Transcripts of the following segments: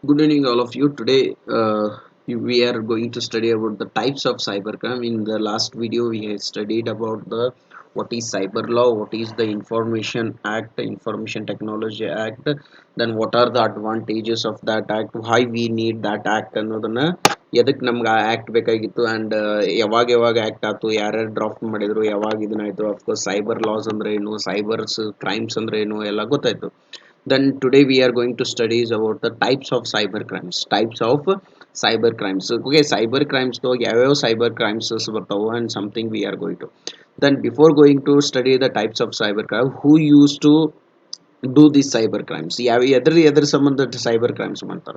Good evening, all of you. Today, we are going to study about the types of cybercrime. In the last video, we had studied about the what is cyber law, what is the Information Act, Information Technology Act, then what are the advantages of that act, why we need that act ಅನ್ನೋದನ್ನ ಎದಕ್ಕೆ ನಮ್ಗೆ ಆ act ಬೇಕಾಗಿತ್ತು and ಯಾವಾಗ act ಆಯ್ತು ಯಾರ್ಯಾರು draft ಮಾಡಿದ್ರು ಯಾವಾಗ ಇದನ್ನಾಯ್ತು ಅಫ್ಕೋರ್ಸ್ ಸೈಬರ್ ಲಾಸ್ ಅಂದ್ರೆ ಏನು ಸೈಬರ್ಸ್ ಕ್ರೈಮ್ಸ್ ಅಂದ್ರೆ ಏನು ಎಲ್ಲ ಗೊತ್ತಾಯ್ತು. Then today we are going to study is about the types of cyber crimes. Okay, cyber crimes though ಯಾವ್ಯಾವ cyber crimes ಬರ್ತಾವು and something we are going to. Then before going to study the types of cyber crime, who used to do these cyber crimes? ಯಾವ ಎದ್ರ ಸಂಬಂಧ cyber crimes ಮಾಡ್ತಾರ?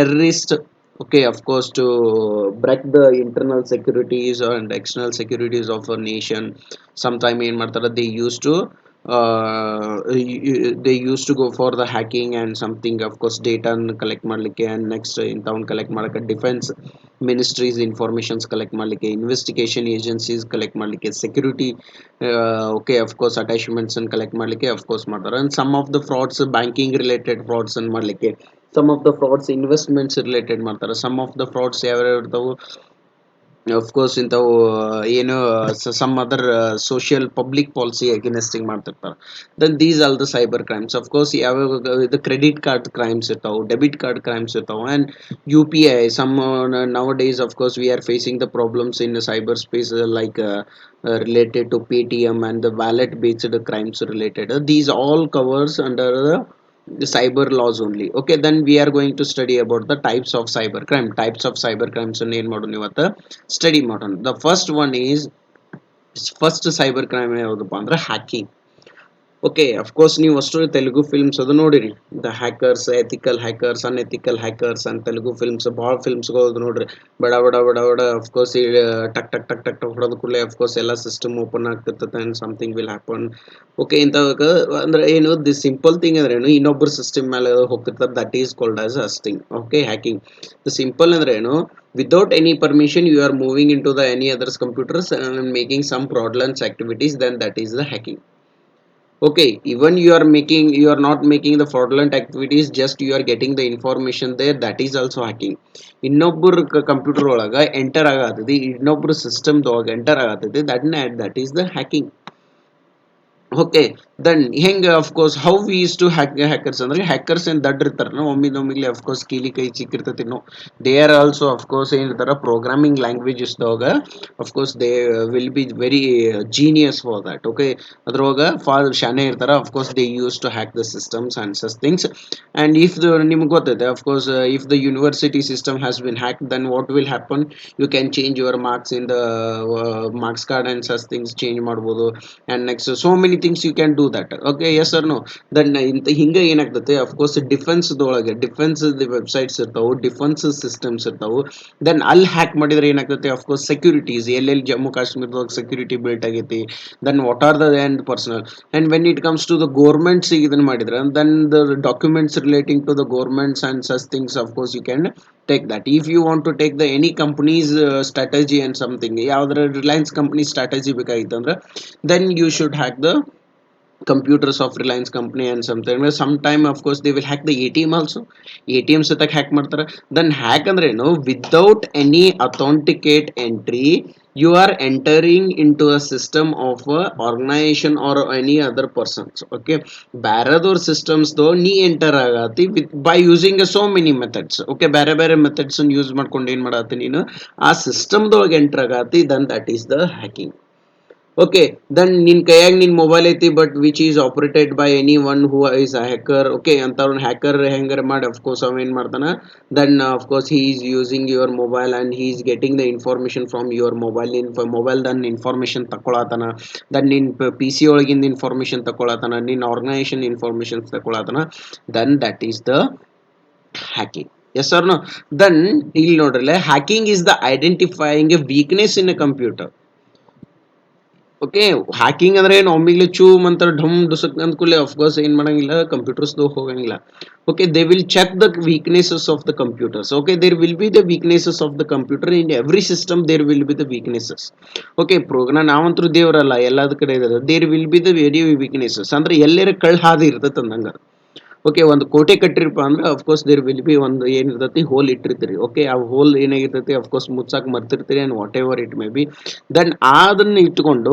Terrorist. Okay, of course, to break the internal securities and external securities of a nation. Sometime in ಮಾಡ್ತಾರ they used to they used to go for the hacking and something, of course, data collect ಮಾಡ್ಲಿಕ್ಕೆ and next in town collect ಮಾಡಕ್ಕೆ defense ministries informations collect ಮಾಡ್ಲಿಕ್ಕೆ investigation agencies collect ಮಾಡ್ಲಿಕ್ಕೆ security okay, of course, attachments and collect ಮಾಡ್ಲಿಕ್ಕೆ of course ಮಾಡ್ತಾರೆ and some of the frauds banking related frauds and ಮಾಡ್ಲಿಕ್ಕೆ some of the frauds investments related ಮಾಡ್ತಾರೆ some of the frauds ಯಾವ್ಯಾವ ಇರ್ತಾವು of course ಇಂಥವು ಏನು some other social public policy against ಮಾಡ್ತಿರ್ತಾರೆ. Then these are the cyber crimes. Of course ಯಾವ್ಯಾವ the credit card crimes ಇರ್ತಾವು, debit card crimes ಇರ್ತಾವು and UPI. Some nowadays of course we are facing the problems in the cyberspace related to Paytm and the wallet based crimes related. These all covers under the cyber laws only. Okay, then we are going to study about the types of cyber crimes and ಏನ್ ಮಾಡೋಣ ಇವತ್ತು study ಮಾಡೋಣ. The first one is first cyber crime ಯಾವುದಪ್ಪ ಅಂದ್ರೆ hacking. Okay, of course ನೀವು ಅಷ್ಟು Telugu films ಅದು ನೋಡಿರಿ, the hackers, ethical hackers, unethical hackers ಅಂತ ತೆಲುಗು ಫಿಲ್ಮ್ಸ್ ಭಾಳ ಫಿಲ್ಮ್ಸ್ಗಳು ನೋಡ್ರಿ. ಬಡ ಬಡ ಬಡ ಬಡ ಅಫ್ಕೋರ್ಸ್ ಟಕ್ ಟಕ್ ಟಕ್ ಟಕ್ ಟಕ್ ಹೊಡೆದ ಕೂಡಲೇ ಅಫ್ಕೋರ್ಸ್ ಎಲ್ಲ ಸಿಸ್ಟಮ್ ಓಪನ್ ಆಗ್ತಿರ್ತದೆ and something will happen. Okay, ಇಂಥ ಅಂದ್ರೆ ಏನು ದಿ ಸಿಂಪಲ್ ಥಿಂಗ್ ಅಂದ್ರೆ ಏನು, ಇನ್ನೊಬ್ಬರ ಸಿಸ್ಟಮ್ ಮೇಲೆ ಹೋಗ್ತಿರ್ತಾರೆ, that is called as hosting. Okay, hacking. The simple ಅಂದ್ರೆ ಏನು, without any permission you are moving into the any others computers and making some fraudulent activities, then that is the hacking. Okay, even you are not making the fraudulent activities, just you are getting the information there, that is also hacking. ಇನ್ನೊಬ್ಬರ computer ಒಳಗ enter ಆಗತೈತಿ, ಇನ್ನೊಬ್ಬರ system ಒಳಗ enter ಆಗತೈತಿ, that is the hacking. Okay, then ಹೆಂಗೆ of course how we use to hackers ಅಂದ್ರೆ hackers ಏನು ದಡ್ಡ ಇರ್ತಾರ ಒಮ್ಮಿದೊಮ್ಮಿಗ್ಲಿ ಅಫ್ಕೋರ್ಸ್ ಕೀಲಿ ಕೈ ಸಿಕ್ಕಿರ್ತೈತಿ. No, they are also of course ಏನಿರ್ತಾರ ಪ್ರೋಗ್ರಾಮಿಂಗ್ ಲ್ಯಾಂಗ್ವೇಜಸ್ದವಾಗ of course they will be very genius for that. Okay, ಅದ್ರೊಳಗ ಫಾರ್ ಶಾನೆ ಇರ್ತಾರ, of course they use to hack the systems and such things. And if ನಿಮ್ಗೆ ಗೊತ್ತೈತೆ of course if the university system has been hack, then what will happen, you can change your marks in the marks card and such things change ಮಾಡ್ಬೋದು. and next so many things you can do that. Okay, yes or no? then ಇಂತ ಹಿಂಗ ಏನಾಗ್ತದೆ, of course defence ದೊಳಗೆ defence websites ಇರ್ತಾವು, defence systems ಇರ್ತಾವು. Then ಅಲ್ಲಿ hack ಮಾಡಿದ್ರೆ ಏನಾಗ್ತದೆ, ಅಫ್ಕೋರ್ಸ್ ಸೆಕ್ಯೂರಿಟೀಸ್ ಎಲ್ಲೆಲ್ಲಿ ಜಮ್ಮು ಕಾಶ್ಮೀರದೊಳಗೆ ಸೆಕ್ಯೂರಿಟಿ ಬಿಲ್ಟ್ ಆಗೈತಿ, then what are the and personal and when it comes to the governments ಇದನ್ನ ಮಾಡಿದ್ರೆ, then the documents relating to the governments and such things of course you can take that. If you want to take the any company's strategy and something, ಯಾವ್ದ್ರ Reliance company strategy ಬೇಕಾಗಿತ್ತು ಅಂದ್ರೆ, then you should hack the computers of Reliance company and something. Sometime of course they will hack the ATM also. ATM ಸತಕ್ hack ಮಾಡ್ತಾರೆ. then hack ಅಂದ್ರೆ ಏನು, without any authenticate entry you are entering into a system of a organization or any other persons. Okay, ಬೇರೆದವ್ರ systems ದೋ ನೀ enter ಆಗತಿ with by using so many methods. Okay, ಬೇರೆ ಬೇರೆ ಮೆಥಡ್ಸ್ ಯೂಸ್ ಮಾಡ್ಕೊಂಡು ಏನ್ ಮಾಡತ್ತಿ ನೀನು ಆ ಸಿಸ್ಟಮ್ದೊಳಗೆ enter ಆಗತಿ, then that is the hacking. Okay, then ನಿನ್ ಕೈಯಾಗ ನಿನ್ ಮೊಬೈಲ್ ಐತಿ, but which is operated by any one who is a hacker. Okay, ಅಂತವ್ನ ಹ್ಯಾಕರ್ ಹೆಂಗಾರ ಮಾಡಿ ಅಫ್ಕೋರ್ಸ್ ಅವ ಏನ್ ಮಾಡ್ತಾನ, then of course he is using your mobile and he is getting the information from your mobile. ನಿನ್ mobile ದನ್ information ತಕೊಳತಾನ, ದೆನ್ ನಿನ್ ಪಿ ಸಿ ಒಳಗಿಂದ ಇನ್ಫಾರ್ಮೇಶನ್ ತಕೊಳತಾನ, ನಿನ್ ಆರ್ಗನೈಸೇಷನ್ ಇನ್ಫಾರ್ಮೇಶನ್ ತಕೊಳತಾನ, then that is the hacking. Yes or no? Then ಇಲ್ಲಿ ನೋಡ್ರಲ್ಲ, hacking is the identifying a weakness in a computer. Okay, hacking ಅಂದ್ರೆ ಏನು, ಒಮ್ಮಿಗ್ಲೆ ಚೂಮ್ ಅಂತ ಢಮ್ ಡುಸಕ್ ಅಂದ ಕೂಡಲೇ ಅಫ್ಕೋರ್ಸ್ ಏನ್ ಮಾಡಂಗಿಲ್ಲ, ಕಂಪ್ಯೂಟರ್ಸ್ ಹೋಗಂಗಿಲ್ಲ. Okay, they will check the weaknesses of the computers. Okay, there will be the weaknesses of the computer in every system, there will be the weaknesses. Okay, program ನಾವಂತರೂ ದೇವರಲ್ಲ, ಎಲ್ಲದ ಕಡೆ ಇದಾರೆ, there will be the very weaknesses. ಅಂದ್ರೆ ಎಲ್ಲರ ಕಳ್ ಹಾದಿ ಇರ್ತೈತೆ ಅಂದಂಗ. ಓಕೆ ಒಂದು ಕೋಟೆ ಕಟ್ಟಿರಪ್ಪ ಅಂದ್ರೆ ಅಫ್ಕೋರ್ಸ್ ದೇರ್ ವಿಲ್ ಬಿ ಒಂದು ಏನಿರ್ತೈತಿ ಹೋಲ್ ಇಟ್ಟಿರ್ತೀರಿ. ಓಕೆ ಆ ಹೋಲ್ ಏನಾಗಿರ್ತೈತಿ ಅಫ್ಕೋರ್ಸ್ ಮುಚ್ಚಾಕ್ ಮರ್ತಿರ್ತೀರಿ and whatever it may be. Then ಅದನ್ನ ಇಟ್ಕೊಂಡು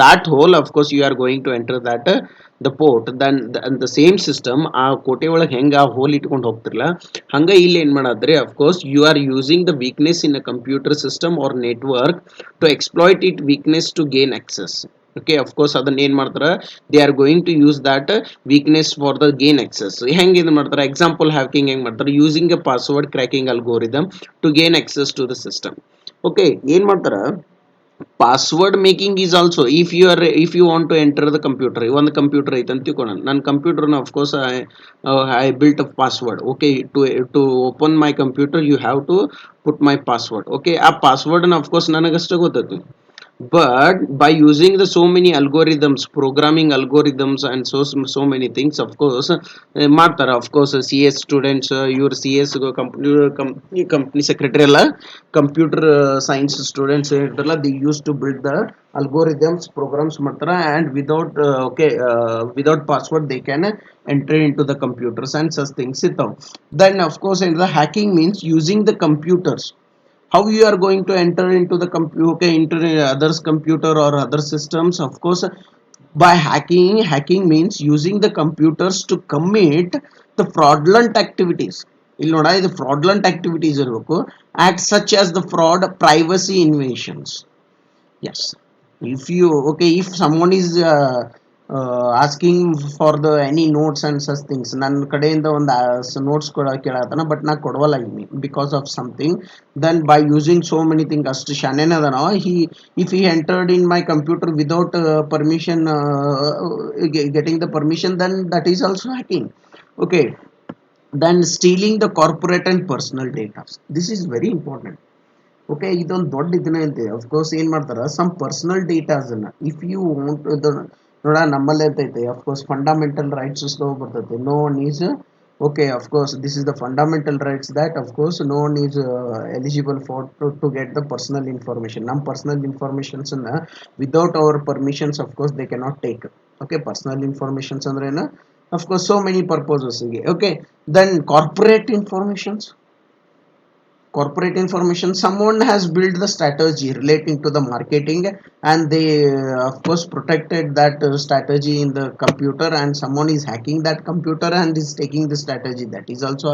that hole of course you are going to enter that the port. Then the same system ಆ ಕೋಟೆ ಒಳಗೆ ಹೆಂಗೆ ಆ ಹೋಲ್ ಇಟ್ಕೊಂಡು ಹೋಗ್ತಿರಲ್ಲ ಹಂಗ ಇಲ್ಲಿ ಏನ್ ಮಾಡಾದ್ರಿ of course you are using the weakness in a computer system or network to exploit it weakness to gain access. Okay of course ಅದನ್ನ ಏನ್ ಮಾಡ್ತಾರ, they are going to use that weakness for the gain access. ಹೆಂಗ್ ಇದು ಮಾಡ್ತಾರೆ, example hacking ಹೆಂಗ್ ಮಾಡ್ತಾರೆ, using a password cracking algorithm to gain access to the system. Okay ಏನ್ ಮಾಡ್ತಾರ, password making is also if you want to enter the computer. ಒಂದು computer ಐತೆ ಅಂತ ತಿಳ್ಕೊಳ್ಳೋಣ, ನನ್ನ ಕಂಪ್ಯೂಟರ್ನ of course I built a password. Okay to open my computer you have to put my password. Okay ಆ ಪಾಸ್ವರ್ಡ್ನ ಅಫ್ಕೋರ್ಸ್ ನನಗಷ್ಟೇ ಗೊತ್ತೈತಿ. But by using the so many algorithms, programming algorithms and so many things, of course ಮಾಡ್ತಾರೆ. of course C S students ಇವ್ರು C S company secretary ಎಲ್ಲ computer science students ಇರ್ತಾರಲ್ಲ, they use to build the algorithms programs ಮಾಡ್ತಾರೆ and without password they can enter into the computers and such things ಇರ್ತಾವ. then of course in the hacking means using the computers. How you are going to enter into the computer, okay, into others computer or other systems, of course by hacking means using the computers to commit the fraudulent activities. ಇಲ್ಲಿ ನೋಡ ಇದು fraudulent activities ಇರಬೇಕು, acts such as the fraud, privacy invasions. Yes, if you okay, if someone is asking for the any notes and such things, ನನ್ನ ಕಡೆಯಿಂದ ಒಂದು notes ಕೇಳತ್ತಾನ but ನಾ ಕೊಡವಲ್ಲ ಇದ್ದೀನಿ because of something. then by using so many things ಅಷ್ಟು ಶಾನೇನ ಅದ ನಾವು if he entered in my computer without permission, getting the permission, then that is also hacking. Okay, then stealing the corporate and personal data, this is very important. Okay ಇದೊಂದು ದೊಡ್ಡ ಇದನ್ನ ಐತೆ. Of course ಏನು ಮಾಡ್ತಾರೆ, some personal ಡೇಟಾಸನ್ನು if you want ನೋಡ ನಮ್ಮಲ್ಲೇ ಐತೆ ಅಫ್ಕೋರ್ಸ್ ಫಂಡಮೆಂಟಲ್ ರೈಟ್ಸ್ ಬರ್ತೈತೆ. No one is okay of course this is the fundamental rights that of course no one is eligible for to get the personal information. ನಮ್ಮ personal ಇನ್ಫಾರ್ಮೇಷನ್ಸನ್ನು without our permissions of course they cannot take. Okay personal informations ಅಂದ್ರೆ ಏನು, of course so many ಪರ್ಪೋಸಸ್ಗೆ. Okay then corporate informations. Corporate information, someone has built the strategy relating to the marketing and they of course protected that strategy in the computer, and someone is hacking that computer and is taking the strategy, that is also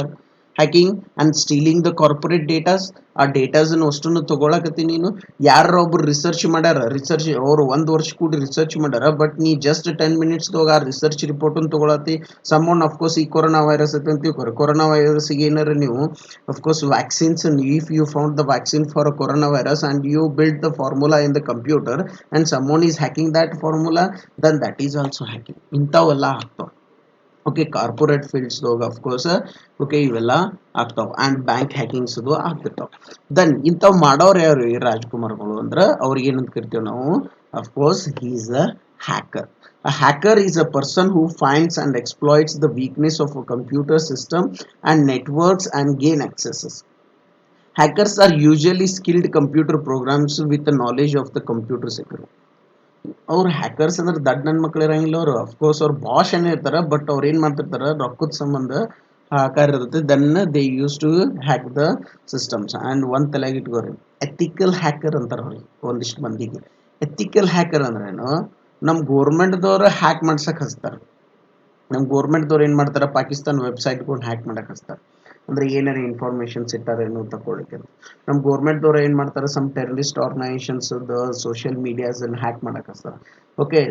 hacking. and stealing the corporate datas. ಆ datas ಅಷ್ಟನ್ನು ತಗೊಳಕತ್ತಿ ನೀನು, ಯಾರ ಒಬ್ರು research ಮಾಡ್ಯಾರ, research ಅವರು ಒಂದು ವರ್ಷ ಕೂಡ ರಿಸರ್ಚ್ ಮಾಡ್ಯಾರ, ಬಟ್ ನೀ ಜಸ್ಟ್ 10 minutes ಆ ರಿಸರ್ಚ್ ರಿಪೋರ್ಟ್ ತಗೊಳತಿ. ಸಮ್ಮನ್ ಅಫ್ಕೋರ್ಸ್ ಈ ಕೊರೋನಾ ವೈರಸ್ ಐತೆ ಅಂತ ತಿಳ್ಕೊರಿ, ಕೊರೋನಾ ವೈರಸ್ಗೆ ಏನಾರ ನೀವು of course vaccines, if you found the vaccine for a coronavirus and you built the formula in the computer and someone is hacking that formula, then that is also hacking. ಇಂಥವೆಲ್ಲ ಆಗ್ತಾವ. Okay corporate fields of course okay ಇವೆಲ್ಲ ಆಗ್ತಾವ and bank ಹ್ಯಾಕಿಂಗ್ಸ್ ಆಗ್ತಿರ್ತಾವ. Then ಇಂಥವು ಮಾಡೋರು ಯಾರು ಈ ರಾಜ್ಕುಮಾರ್ಗಳು ಅಂದ್ರೆ ಅವ್ರಿಗೆ ಏನಂತ ಕರಿತೀವಿ ನಾವು, of course he is a hacker. A hacker is a person who finds and exploits the weakness of a computer system and networks and gain accesses. Hackers are usually skilled computer programs with the knowledge of the computer security. ಅವ್ರು hackers ಅಂದ್ರೆ ದಡ್ ನನ್ನ ಮಕ್ಳು ಇರಂಗಿಲ್ಲ, ಅವರು of course ಅವ್ರು Bosch ಏನೇ ಇರ್ತಾರ, but ಅವ್ರು ಏನು ಮಾಡ್ತಿರ್ತಾರೆ ರೊಕ್ಕದ ಸಂಬಂಧ ಹಾಕಾರ ಇರ್ತೈತೆ. Then they use to hack the systems. And ಒಂದು ತಲೆಗೆ ಇಟ್ಕೋರಿ, ಎಥಿಕಲ್ ಹ್ಯಾಕರ್ ಅಂತಾರೆ ಅವ್ರಿಗೆ ಒಂದಿಷ್ಟು ಮಂದಿಗೆ. ಎಥಿಕಲ್ ಹ್ಯಾಕರ್ ಅಂದ್ರೇನು, ನಮ್ಮ ಗೋರ್ಮೆಂಟ್ದವ್ರು ಹ್ಯಾಕ್ ಮಾಡ್ಸಕ್ಕೆ ಹಚ್ತಾರೆ. ನಮ್ಮ ಗೋರ್ಮೆಂಟ್ದವ್ರು ಏನು ಮಾಡ್ತಾರೆ, ಪಾಕಿಸ್ತಾನ ವೆಬ್ಸೈಟ್ಗಳು ಹ್ಯಾಕ್ ಮಾಡಕ್ಕೆ ಹಚ್ತಾರೆ. ಅಂದ್ರೆ ಏನಾರ ಇನ್ಫಾರ್ಮೇಶನ್ಸ್ ಇಟ್ಟಾರೇನು ತಗೊಳ್ಳಿಕ್ಕೆ. ನಮ್ಮ ಗೋರ್ಮೆಂಟ್ದವ್ರು ಏನು ಮಾಡ್ತಾರೆ, some terrorist organisations social medias hack ಮಾಡಕ್ಕೆ ಹಚ್ತಾರೆ. Okay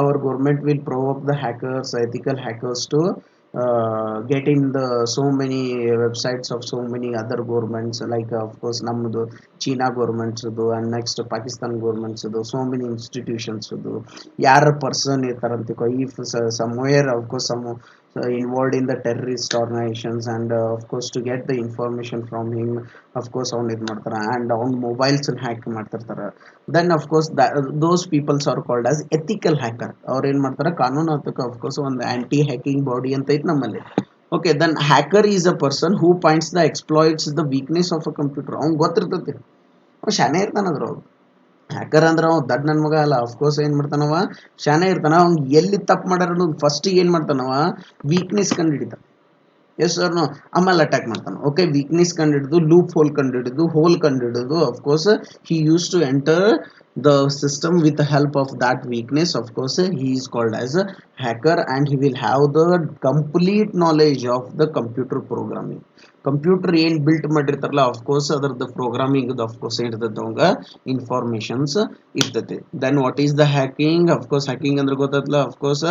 our government will provoke the hackers, ethical hackers to get in the so many websites of so many other governments, like of course ನಮ್ಮದು China governments and next Pakistan governments so many institutions ಯಾರ person ಇರ್ತಾರಂತ if somewhere of course some involved in the terrorist organizations, and of course to get the information from him, of course ಅವ್ನು ಇದು ಮಾಡ್ತಾರೆ and ಅವ್ನ mobiles hack ಮಾಡ್ತಿರ್ತಾರೆ. then of course those peoples are called as ethical hacker. ಅವ್ರು ಏನು ಮಾಡ್ತಾರೆ, ಕಾನೂನಾತ್ಮಕ of course ಒಂದು ಆಂಟಿ ಹ್ಯಾಕಿಂಗ್ ಬಾಡಿ ಅಂತ ಐತೆ ನಮ್ಮಲ್ಲಿ. Okay then hacker is a person who points the exploits the weakness of a computer. ಅವ್ನು ಗೊತ್ತಿರ್ತೈತಿ, ಅವ್ನು ಶಾನೆ ಇರ್ತಾನದ್ರ ಅವ್ರು. ಹ್ಯಾಕರ್ ಅಂದ್ರೆ ಅವ ದಡ್ ನನ್ನ ಮಗ ಅಲ್ಲ. ಅಫ್ಕೋರ್ಸ್ ಏನು ಮಾಡ್ತಾನವ, ಶಾನೆ ಇರ್ತಾನ. ಅವ್ನು ಎಲ್ಲಿ ತಪ್ಪು ಮಾಡ್ಯಾರ ಫಸ್ಟ್ ಏನು ಮಾಡ್ತಾನವ, ವೀಕ್ನೆಸ್ ಕಂಡು ಹಿಡಿತಾನ. Yes sir no. ಆಮೇಲೆ ಅಟ್ಯಾಕ್ ಮಾಡ್ತಾನೆ. ಓಕೆ, ವೀಕ್ನೆಸ್ ಕಂಡು ಲೂಪ್ ಹೋಲ್ ಕಂಡು ಹೋಲ್ ಕಂಡು of course he use to enter the system with the help of that weakness. Of course he is called as a hacker, and he will have the complete knowledge of the computer programming. Computer ಏನು built ಮಾಡಿರ್ತಾರಲ್ಲ, of course ಅದರದ್ದು programming of course ಏನಿರ್ತೈತೆ ಅವಂಗ informations ಇರ್ತೈತಿ. Then what is the hacking? Of course hacking ಅಂದ್ರೆ ಗೊತ್ತಲ್ಲ, of course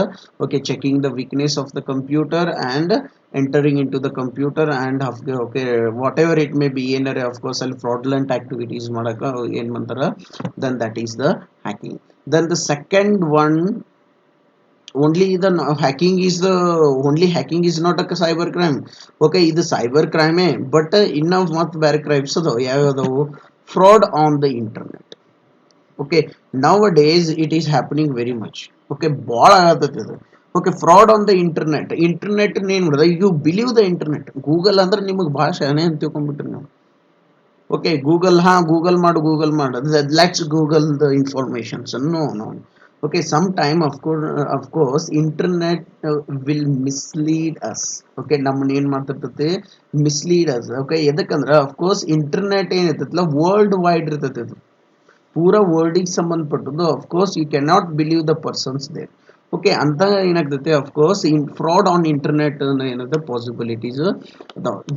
okay, checking the weakness of the computer and entering into the computer and okay, whatever it may be, ಏನರೆ of course ಅಲ್ಲಿ fraudulent activities ಮಾಡಕ ಏನ್ ಮಾಡ್ತಾರ, then that is the hacking. Then the second one, only the hacking is the only hacking is not a cyber crime. Okay, ಇದು cyber crime but ಇನ್ನ ಮತ್ತೆ ಬೇರೆ crimes ಅದಾವ. ಯಾವ್ಯಾವ್ದವು? Fraud on the internet. Okay, now days it is happening very much. Okay, ಭಾಳ ಆಗತ್ತೈತಿ ಅದು. Okay, fraud on the internet. Internet ಏನು ಮಾಡಿದ, you believe the internet. Google ಅಂದ್ರೆ ನಿಮಗೆ ಭಾಳ ಶಾನೆ ಅಂತ ತಿಳ್ಕೊಂಡ್ಬಿಟ್ರಿ ನೀವು. ಓಕೆ, ಗೂಗಲ್, ಗೂಗಲ್ ಮಾಡು, let's Google the informations. No no. Okay, some time of course internet will mislead us. Okay, ನಮ್ಮನ್ನ ಏನು ಮಾಡ್ತಿರ್ತೈತಿ, ಮಿಸ್ಲೀಡ್ ಅಸ್. ಓಕೆ, ಎದಕ್ಕಂದ್ರೆ ಅಫ್ಕೋರ್ಸ್ ಇಂಟರ್ನೆಟ್ ಏನಿರ್ತೈತಲ್ಲ ವರ್ಲ್ಡ್ ವೈಡ್ ಇರ್ತೈತಿ. ಅದು ಪೂರಾ ವರ್ಲ್ಡಿಗೆ ಸಂಬಂಧಪಟ್ಟದ್ದು. Of course you cannot believe the persons there. Okay, ಅಂತ ಏನಾಗ್ತೈತೆ, ಅಫ್ಕೋರ್ಸ್ ಫ್ರಾಡ್ ಆನ್ ಇಂಟರ್ನೆಟ್ ಏನಾಗುತ್ತೆ, possibilities.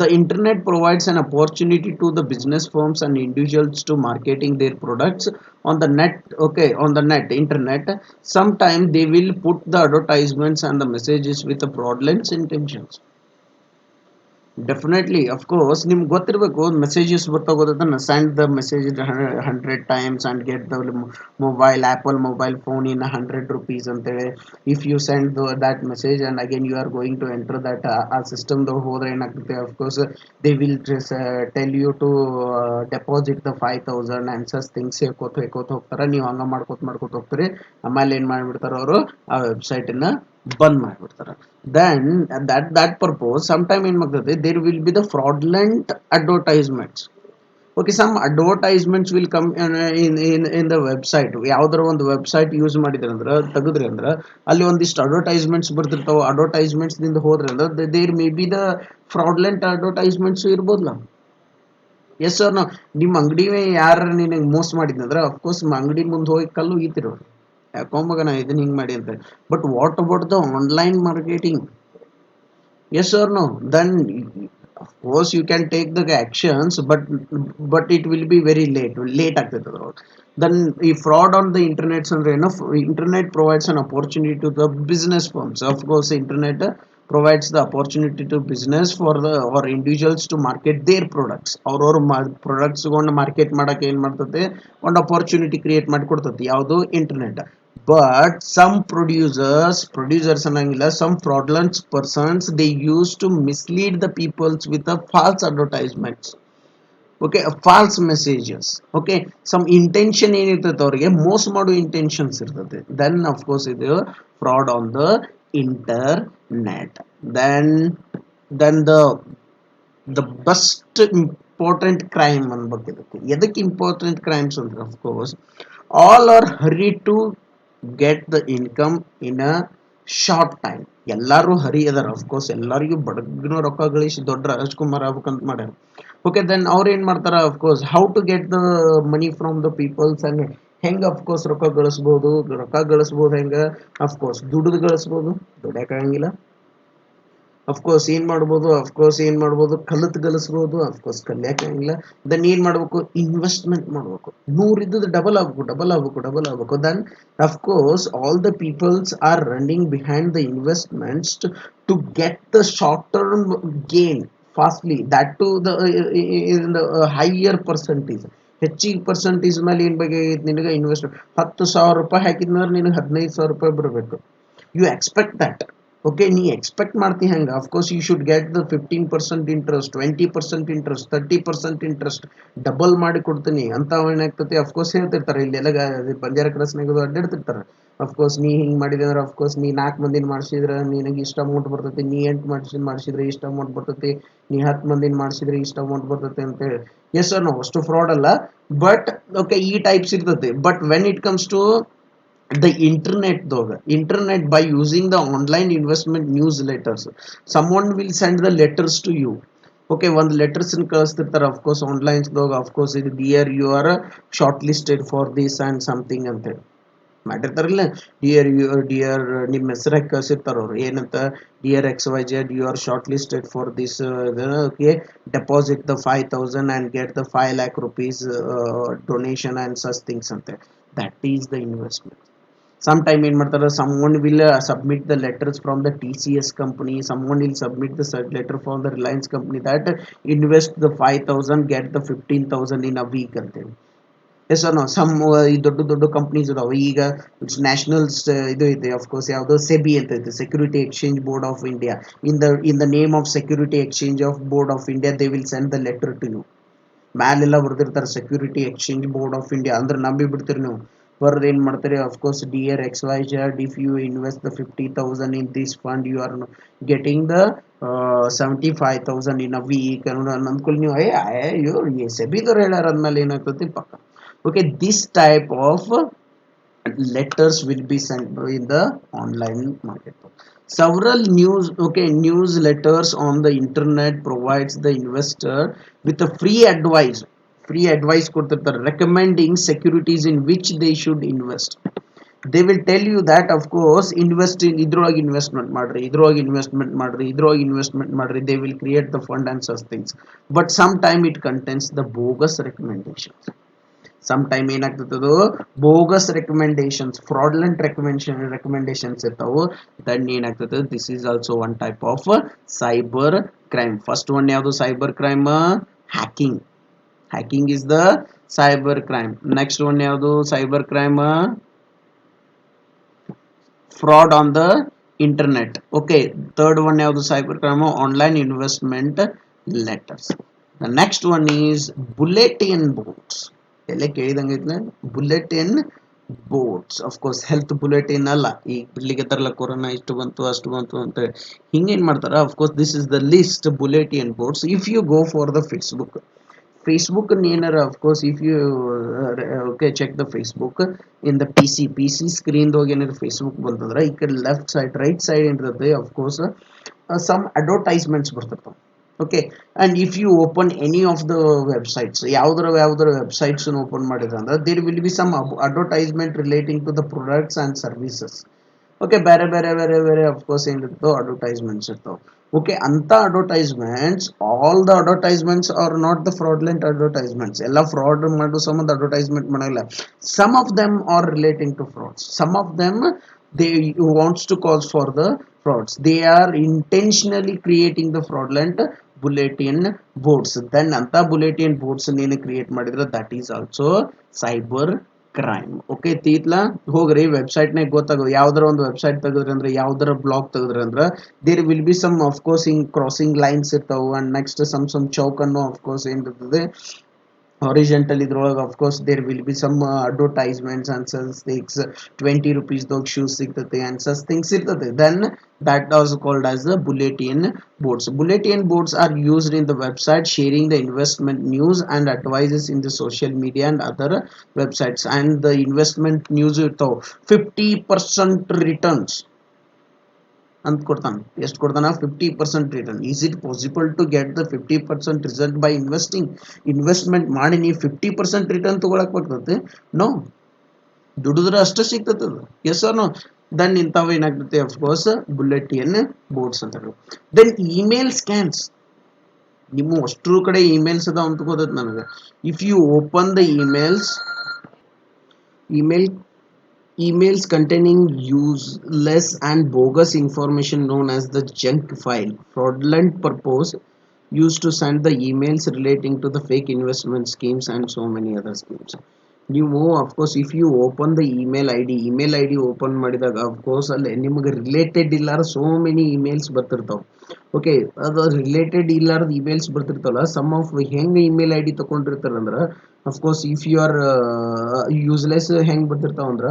The internet provides an opportunity to the business firms and individuals to marketing their products on the net. Okay, on the net, internet. Sometime they will put the advertisements and the messages with the fraudulent intentions. Definitely, of course ನಿಮ್ಗೆ ಗೊತ್ತಿರಬೇಕು, messages ಬರ್ತಾ ಗೊತ್ತೈತೆ, send the message 100 times and get the mobile, apple mobile phone in 100 rupees ಅಂತೇಳಿ. If you send that message and again you are going to enter that ಆ ಸಿಸ್ಟಮ್ದಾಗ ಹೋದ್ರೆ ಏನಾಗ್ತೈತೆ, of course they will tell you to deposit the 5,000 and such things ಹೇಳ್ಕೋತ ಹೋಗ್ತಾರೆ. ನೀವು ಹಂಗೆ ಮಾಡ್ಕೋತ ಹೋಗ್ತೀರಿ. ಆಮೇಲೆ ಏನು ಮಾಡಿಬಿಡ್ತಾರೆ ಅವರು, ಆ ವೆಬ್ಸೈಟನ್ನು ಬಂದ್ ಮಾಡಿಬಿಡ್ತಾರೆ. Then that purpose sometime in magtate there will be the fraudulent advertisements. Okay, some advertisements will come in the website. ಯಾವ್ದಾರ ಒಂದು ವೆಬ್ಸೈಟ್ ಯೂಸ್ ಮಾಡಿದ್ರೆ ಅಂದ್ರೆ, ತೆಗೆದ್ರಿ ಅಂದ್ರೆ ಅಲ್ಲಿ ಒಂದಿಷ್ಟು ಅಡ್ವರ್ಟೈಸ್ಮೆಂಟ್ಸ್ ಬರ್ತಿರ್ತಾವೆ. ಅಡ್ವರ್ಟೈಸ್ಮೆಂಟ್ಸ್ ದಿಂದ ಹೋದ್ರೆ ಅಂದ್ರೆ there may be the fraudulent advertisements ಇರ್ಬೋದಲ್ಲ. ಎಸ್ ಸರ್, ನಾವು ನಿಮ್ಮ ಅಂಗಡಿ ಯಾರು ನಿನಗೆ ಮೋಸ ಮಾಡಿದ್ನಂದ್ರೆ ಅಫ್ಕೋರ್ಸ್ ಅಂಗಡಿ ಮುಂದೆ ಹೋಗಿ ಕಲ್ಲು ಈತಿರೋ, ಯಾಕೊಂಬಗ ನಾ ಇದನ್ನ ಹಿಂಗೆ ಮಾಡಿ ಅಂತ. But what about the online marketing? Yes or no? Then of course you can take the actions, but it will be very late ಆಗ್ತೈತೆ ಅದ್ರೊಳಗೆ. Then ಈ fraud on the internet ಅಂದ್ರೆ ಏನು, internet provides an opportunity to the business firms. Of course internet provides the opportunity to business for the or individuals to market their products. ಅವ್ರವ್ರ ಪ್ರಾಡಕ್ಟ್ಸ್ಗಳನ್ನ market ಮಾಡಕ್ಕೆ ಏನು ಮಾಡ್ತೈತೆ, ಒಂದು opportunity create ಮಾಡಿ ಕೊಡ್ತೈತಿ. ಯಾವುದು? Internet. But some producers ಅನ್ನಂಗಿಲ್ಲ, some fraudulent persons, they used to mislead the peoples with the false advertisements. Okay, false messages. Okay, some intention ಏನಿರ್ತೈತೆ, ಅವರಿಗೆ ಮೋಸ ಮಾಡೋ ಇಂಟೆನ್ಷನ್ಸ್ ಇರ್ತೈತೆ. ದೆನ್ ಅಫ್ಕೋರ್ಸ್ ಇದು fraud on the internet. Then the best important crime ಅನ್ಬೇಕು ಇದಕ್ಕೆ. ಎದಕ್ಕೆ important crimes ಅಂದ್ರೆ of course all are hurry to get the income in a short time. ಎಲ್ಲರೂ ಹರಿ ಅದಾರ. ಅಫ್ಕೋರ್ಸ್ ಎಲ್ಲರಿಗೂ ಬಡಗ್ನೋ ರೊಕ್ಕ ಗಳಿಸಿ ದೊಡ್ಡ ರಾಜ್ಕುಮಾರ್ ಆಗ್ಬೇಕಂತ ಮಾಡ್ಯಾರ. ಓಕೆ, ದೆನ್ ಅವ್ರು ಏನು ಮಾಡ್ತಾರ, of course how to get the money from the peoples and ಹೆಂಗೆ ಅಫ್ಕೋರ್ಸ್ ರೊಕ್ಕ ಗಳಿಸ್ಬೋದು ಹೆಂಗೆ, ಅಫ್ಕೋರ್ಸ್ ದುಡ್ದು ಗಳಿಸ್ಬೋದು, ದುಡ್ಯಾಕಾಗಂಗಿಲ್ಲ. ಅಫ್ಕೋರ್ಸ್ ಏನು ಮಾಡ್ಬೋದು, ಕಲಿತು ಗಳಿಸ್ಬೋದು, ಅಫ್ಕೋರ್ಸ್ ಕಲಿಯಾಕಂಗಿಲ್ಲ. ದೆನ್ ಏನು ಮಾಡಬೇಕು, ಇನ್ವೆಸ್ಟ್ಮೆಂಟ್ ಮಾಡಬೇಕು. 100 ಇದ್ದದ್ದು ಡಬಲ್ ಆಗಬೇಕು. Then of course all the peoples are running behind the investments to get the short term gain fastly, that to the higher percentage. ಹೆಚ್ಚಿಗೆ ಪರ್ಸೆಂಟೇಜ್ ಮೇಲೆ ಏನು ಬೇಕಾಗೈತೆ ನಿನಗೆ, ಇನ್ವೆಸ್ಟ್. 10,000 ರೂಪಾಯಿ ಹಾಕಿದ್ನಂದ್ರೆ ನಿನಗೆ 15,000 ರೂಪಾಯಿ ಬರಬೇಕು. You expect that. ಓಕೆ ನೀ ಎಕ್ಸ್ಪೆಕ್ಟ್ ಮಾಡ್ತಿ ಹಂಗೆ of course you should get the 15% interest 20% interest 30% interest double ಮಾಡಿ ಕೊಡ್ತೀನಿ ಅಂತ ಏನಾಗ್ತತಿ ಅಫ್ಕೋರ್ಸ್ ಹೇಳ್ತಿರ್ತಾರೆ ಇಲ್ಲೆಲ್ಲ ಬಂಜಾರ ಕ್ರಾಸ್ನಾಗ ಅಡ್ಡಾಡ್ತಿರ್ತಾರೆ ಅಫ್ಕೋರ್ಸ್ ನೀ ಹಿಂಗೆ ಮಾಡಿದೆ ಅಂದ್ರೆ ಅಫ್ಕೋರ್ಸ್ ನೀ 4 ಮಂದಿನ ಮಾಡಿಸಿದ್ರೆ ನಿನಗೆ ಇಷ್ಟು ಅಮೌಂಟ್ ಬರ್ತೈತಿ ನೀ 8 ಮಾಡಿಸಿದ್ರೆ ಇಷ್ಟು ಅಮೌಂಟ್ ಬರ್ತೈತಿ ನೀ 10 ಮಂದಿನ ಮಾಡಿಸಿದ್ರೆ ಇಷ್ಟು ಅಮೌಂಟ್ ಬರ್ತೈತಿ ಅಂತೇಳಿ ಎಸ್ ನೋ ಅಷ್ಟು ಫ್ರಾಡ್ ಅಲ್ಲ ಬಟ್ ಓಕೆ ಈ ಟೈಪ್ಸ್ ಇರ್ತೈತಿ but when it comes to the internet though internet by using the online investment newsletters someone will send the letters to you okay one letters in ಕಳಿಸ್ತಿರ್ತಾರೆ of course online though of course ಇದು dear you are shortlisted for this and something ಅಂತ ಹೇಳಿ ಮಾಡಿರ್ತಾರಲ್ಲ dear you dear ನಿಮ್ಮ ಹೆಸರಾಗಿ ಕಳ್ಸಿರ್ತಾರ ಅವ್ರು ಏನಂತ dear X Y Z you are short listed for this okay deposit the 5,000 and get the 5 lakh rupees donation and such things ಅಂತ that is the investment sometime in ಮಾಡ್ತಾರೆ someone will submit the letters from the TCS company someone will submit the letter from the Reliance company that invest the 5,000 get the 15,000 in a week ಅಂತೇಳಿ yes no some ಈ ದೊಡ್ಡ ದೊಡ್ಡ companies ಇದಾವೆ ಈಗ national ಇದು ಐತೆ of course ಯಾವುದೋ SEBI ಅಂತ ಐತೆ security exchange board of India in the name of security exchange of board of India they will send the letter to you ಮ್ಯಾಲೆಲ್ಲ ಬರ್ದಿರ್ತಾರೆ security exchange board of India ಅಂದ್ರೆ ನಂಬಿ ಬಿಡ್ತೀರಿ ನೀವು ಬರ್ದು ಏನು ಮಾಡ್ತಾರೆ of course dear X Y Z if you invest the 50,000 in this fund you are getting the 75,000 in a week ಅಂದ್ಕೊಳ್ಳಿ ನೀವು ಅಯ್ಯೋ ಸೆಬಿದವ್ರು ಹೇಳ್ಯಾರ ಅಂದ್ಮೇಲೆ ಏನಾಗ್ತತಿ ಪಕ್ಕ okay this type of letters will be sent in the online market several newsletters on the internet provides the investor with a free advice ಕೊಡ್ತಿರ್ತಾರೆ recommending securities in which they should invest they will tell you that of course invest in ಇದ್ರೊಳಗೆ investment ಮಾಡ್ರಿ they will create the fund and such things but sometime it contains the bogus recommendations sometime ಏನಾಗ್ತದದು bogus recommendations fraudulent recommendations ಇರ್ತಾವು then ಏನಾಗ್ತದೆ this is also one type of cyber crime first one ಯಾವುದು cyber crime hacking is the cyber crime next one ಯಾವುದು cyber crime fraud on the internet okay third one ಯಾವುದು cyber crime online investment letters the next one is bulletin boards ಎಲ್ಲ ಕೇಳಿದಂಗೈತೆ bulletin boards of course health bulletin ಅಲ್ಲ ಈಗ ಬಿಡ್ಲಿಕ್ಕೆ ತರಲ್ಲ corona ಇಷ್ಟು ಬಂತು ಅಷ್ಟು ಬಂತು ಅಂತ ಹಿಂಗೇನ್ ಮಾಡ್ತಾರ of course this is the list bulletin boards if you go for the Facebook ಏನಾರ of course if you okay check the Facebook in the P C screen ದಾಗ ಏನಾರ ಫೇಸ್ಬುಕ್ ಬಂತಂದ್ರೆ ಈ ಕಡೆ ಲೆಫ್ಟ್ ಸೈಡ್ ರೈಟ್ ಸೈಡ್ ಏನಿರುತ್ತೆ ಅಫ್ಕೋರ್ಸ್ ಸಮ್ ಅಡ್ವರ್ಟೈಸ್ಮೆಂಟ್ಸ್ ಬರ್ತಿರ್ತಾವ okay and if you open any of the websites ಯಾವ್ದರ websites open ಮಾಡಿದ್ರೆ ಅಂದ್ರೆ there will be some advertisement relating to the products and services okay ಬೇರೆ of course ಏನಿರ್ತೋ advertisements ಇರ್ತಾವ okay ಅಂತ advertisements all the advertisements are not the fraudulent advertisements ಎಲ್ಲ fraud ಮಾಡೋ ಸಂಬಂಧ ಅಡ್ವರ್ಟೈಸ್ಮೆಂಟ್ ಮಾಡಲ್ಲ some of them are relating to frauds some of them they wants to cause for the frauds they are intentionally creating the fraudulent bulletin boards then anta bulletin boards ನೀನು create ಮಾಡಿದ್ರೆ that is also cyber crime okay ತೀತ್ಲಾ ಹೋಗ್ರಿ website ನಾಗ ಗೊತ್ತಾಗೋದು ಯಾವ್ದಾರ ಒಂದು website ತೆಗೆದ್ರಿ ಅಂದ್ರೆ ಯಾವ್ದಾರ blog ತೆಗೆದ್ರಿ ಅಂದ್ರೆ there will be some of course ಹಿಂಗ್ ಕ್ರಾಸಿಂಗ್ ಲೈನ್ಸ್ ಇರ್ತಾವು ಅಂಡ್ ನೆಕ್ಸ್ಟ್ ಸಮ್ ಚೌಕ್ ಅನ್ನು ಆಫ್ ಕೋರ್ಸ್ ಏನ್ ಇರ್ತದೆ horizontal ಇದ್ರೊಳಗೆ of course there will be some advertisements and such things 20 rupees dog shoes ಸಿಗ್ತತೆ and such things ಇರ್ತದೆ then that is called as the bulletin boards are used in the website sharing the investment news and advices in the social media and other websites and the investment news ಇರ್ತಾವ 50% returns ಅಂತ ಕೊಡ್ತಾನೆ ಎಷ್ಟು ಕೊಡ್ತಾನ 50% return is it possible to get the 50% result by investment ಮಾಡಿ ನೀವು 50% return ತಗೊಳಕ್ ಬರ್ತದೆ no ದುಡಿದ್ರೆ ಅಷ್ಟೇ ಸಿಗ್ತದೆ ಎಸ್ ಆರ್ ನೋ ದೆನ್ ಇಂಥವು ಏನಾಗ್ತದೆ ಅಫ್ಕೋರ್ಸ್ ಬುಲೆಟಿನ್ ಬೋರ್ಡ್ಸ್ ಅಂತ ದೆನ್ ಇಮೇಲ್ ಸ್ಕ್ಯಾನ್ಸ್ ನಿಮ್ಮ ಅಷ್ಟರ ಕಡೆ ಇಮೇಲ್ಸ್ ಅದಾವ ಅಂತ ಗೊತ್ತದ ನನಗೆ if you open the email emails containing useless and bogus information known as the junk file fraudulent purpose used to send the emails relating to the fake investment schemes and so many other schemes ನೀವು of course if you open the email I D open ಮಾಡಿದಾಗ of course ಅಲ್ಲಿ ನಿಮಗೆ related ಇಲ್ಲಾರ so many emails ಬರ್ತಿರ್ತಾವ. Okay, ಅದು related ಇಲ್ಲಾರ್ದ emails ಬರ್ತಿರ್ತಾವಲ್ಲ, some of ಹೆಂಗ್ ಇಮೇಲ್ ಐ ಡಿ ತಗೊಂಡಿರ್ತಾರಂದ್ರ of course if you are useless ಹೆಂಗ್ ಬರ್ತಿರ್ತಾವ ಅಂದ್ರ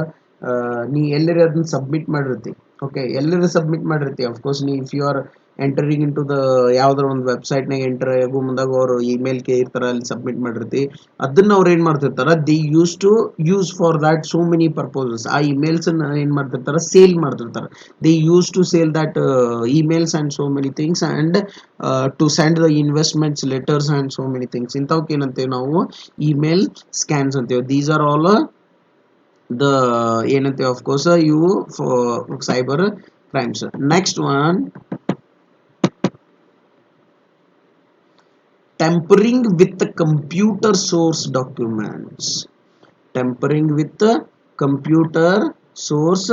ನೀ ಎಲ್ಲರ ಅದನ್ನ ಸಬ್ಮಿಟ್ ಮಾಡಿರ್ತಿ. ಓಕೆ, ಎಲ್ಲರೂ ಸಬ್ಮಿಟ್ ಮಾಡಿರ್ತಿ ಅಫ್ಕೋರ್ಸ್ ನೀ if you are entering into the ಯಾವ್ದಾರ ಒಂದು ವೆಬ್ಸೈಟ್ನಾಗ ಎಂಟರ್ ಆಗೋ ಮುಂದಾಗ ಅವರು ಇಮೇಲ್ ಕೇಳಿರ್ತಾರ, ಅಲ್ಲಿ ಸಬ್ಮಿಟ್ ಮಾಡಿರ್ತಿ. ಅದನ್ನ ಅವ್ರು ಏನ್ ಮಾಡ್ತಿರ್ತಾರ, they use to use for that so many purposes. ಆ ಇಮೇಲ್ಸ್ ಏನ್ ಮಾಡ್ತಿರ್ತಾರ, ಸೇಲ್ ಮಾಡ್ತಿರ್ತಾರ. They use to sale that emails and so many things and to send the investments letters and so many things. ಇಂಥವಕ್ಕೆ ಏನಂತೇವೆ ನಾವು, email scans ಅಂತೇವೆ. These are all the ಏನಂತೇವೆ of course ಇವು cyber crimes. Next one, tampering with the computer source documents. Tampering with the computer source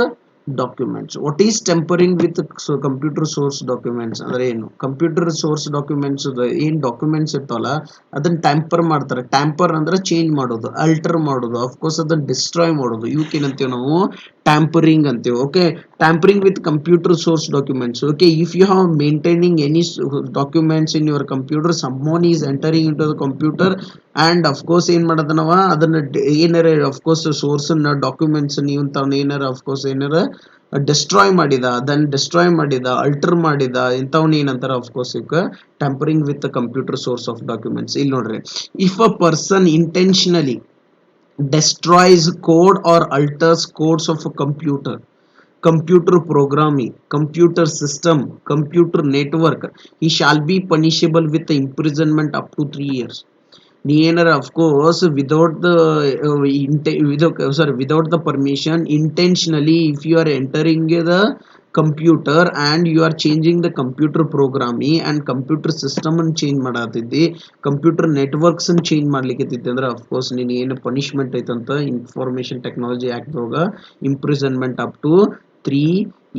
documents. What is tampering with computer source documents ಅಂದ್ರೆ ಏನು? Computer source documents ಏನ್ documents ಇರ್ತಾವಲ್ಲ ಅದನ್ನ tamper ಮಾಡ್ತಾರೆ. Tamper ಅಂದ್ರೆ change ಮಾಡೋದು, ಅಲ್ಟರ್ ಮಾಡೋದು, ಅಫ್ಕೋರ್ಸ್ ಅದನ್ನ ಡಿಸ್ಟ್ರಾಯ್ ಮಾಡೋದು. ಇವಕ್ಕೆ ಏನಂತೀವಿ ನಾವು, ಟ್ಯಾಂಪರಿಂಗ್ ಅಂತೀವಿ. Okay, tampering with computer source documents. Okay, if you have maintaining any documents in your computer, someone is entering into the computer and of course ಏನ್ ಮಾಡದನವ ಅದನ್ನ ಏನಾರ of course source ಡಾಕ್ಯುಮೆಂಟ್ಸ್ ನೀವು ಏನಾರ of course ಏನಾರ destroy ಮಾಡಿದ, ಅದನ್ನ destroy ಮಾಡಿದ, ಅಲ್ಟರ್ ಮಾಡಿದ, ಇಂಥವ್ನ ಏನಂತಾರ of course tampering with the computer source of documents. ಇಲ್ಲಿ ನೋಡ್ರಿ, if a person intentionally destroys code or alters codes of a computer programming, computer system, computer network, he shall be punishable with the imprisonment up to 3 years. ನೀ ಏನಾರ of course without the permission intentionally if you are entering the computer and you are changing the computer programming and computer system ಅನ್ನು change ಮಾಡತ್ತಿದ್ದಿ, computer networks ಅನ್ನು change ಮಾಡ್ಲಿಕ್ಕೆ ಅಂದ್ರೆ of course ನೀನು ಏನು punishment ಐತಂತ ಇನ್ಫಾರ್ಮೇಶನ್ ಟೆಕ್ನಾಲಜಿ ಆಕ್ಟ್ ಒಳಗ ಇಂಪ್ರಿಸನ್ಮೆಂಟ್ ಅಪ್ ಟು 3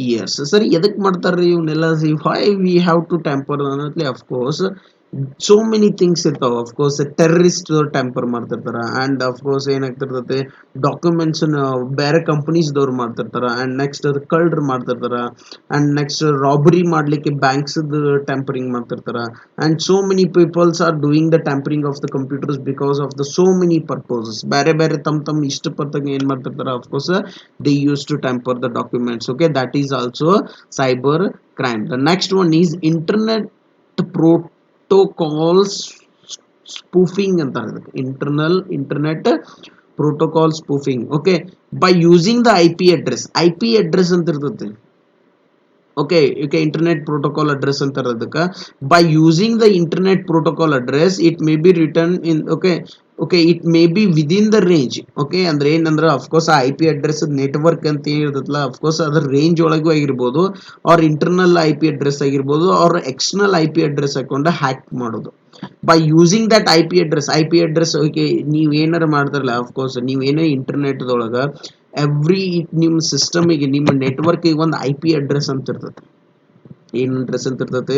years. ಸರಿ, ಎದಕ್ ಮಾಡ್ತಾರ್ರಿ ಇವನ್ನೆಲ್ಲ? Why we have to tamper ಅನ್ನೋದ್ಲಿ ಅಫ್ಕೋರ್ಸ್ ಸೋ ಮೆನಿ ಥಿಂಗ್ಸ್ ಇರ್ತಾವ. ಅಫ್ಕೋರ್ಸ್ ಟೆರರಿಸ್ಟ್ ಟ್ಯಾಂಪರ್ ಮಾಡ್ತಿರ್ತಾರ ಅಂಡ್ ಅಫ್ಕೋರ್ಸ್ ಏನಾಗ್ತಿರ್ತೈತೆ, ಡಾಕ್ಯುಮೆಂಟ್ಸ್ ಬೇರೆ ಕಂಪನೀಸ್ ದವ್ರು ಮಾಡ್ತಿರ್ತಾರ ಅಂಡ್ ನೆಕ್ಸ್ಟ್ ಅದು ಕಳ್ಳರು ಮಾಡ್ತಿರ್ತಾರ ಅಂಡ್ ನೆಕ್ಸ್ಟ್ ರಾಬರಿ ಮಾಡ್ಲಿಕ್ಕೆ ಬ್ಯಾಂಕ್ಸ್ ಟ್ಯಾಂಪರಿಂಗ್ ಮಾಡ್ತಿರ್ತಾರ and so many peoples are doing the tampering of the computers because of the so many purposes. ಬೇರೆ ಬೇರೆ ತಮ್ಮ ಇಷ್ಟಪಟ್ಟಂಗೆ ಏನ್ ಮಾಡ್ತಿರ್ತಾರ, of course they use to tamper the documents. Okay, that is also cyber crime. The next one is internet protocol spoofing ಅಂತಾರೆ ಅದಕ್ಕೆ, internet protocol spoofing. Okay, by using the I P address ಅಂತ ಇರ್ತೈತಿ. ಓಕೆ, ಇಂಟರ್ನೆಟ್ ಪ್ರೋಟೋಕಾಲ್ ಅಡ್ರೆಸ್ ಅಂತಾರೆ ಅದಕ್ಕೆ. By using the internet protocol address it may B return in it may B within the range. Okay, ಅಂದ್ರೆ ಏನಂದ್ರೆ of course ಆ I P address network ಅಂತ ಏನಿರ್ತಲ್ಲ of course ಅದ್ರ range ಒಳಗೂ ಆಗಿರ್ಬೋದು, ಅವ್ರ ಇಂಟರ್ನಲ್ ಐ ಪಿ ಅಡ್ರೆಸ್ ಆಗಿರ್ಬೋದು, ಅವ್ರ ಎಕ್ಸ್ಟರ್ನಲ್ ಐ ಪಿ ಅಡ್ರೆಸ್ ಹಾಕೊಂಡು ಹ್ಯಾಕ್ ಮಾಡೋದು. By using that I P address okay, ನೀವ್ ಏನಾರ ಮಾಡ್ತಾರಲ್ಲ ಅಫ್ಕೋರ್ಸ್ ನೀವೇನೇ ಇಂಟರ್ನೆಟ್ದೊಳಗ ಎವ್ರಿ ನಿಮ್ಮ ಸಿಸ್ಟಮಿಗೆ, ನಿಮ್ಮ ನೆಟ್ವರ್ಕಿಗೆ ಒಂದು ಐ ಪಿ ಅಡ್ರೆಸ್ ಅಂತ ಇರ್ತದೆ. ಏನ್ ಅಡ್ರೆಸ್ ಅಂತ ಇರ್ತದೆ?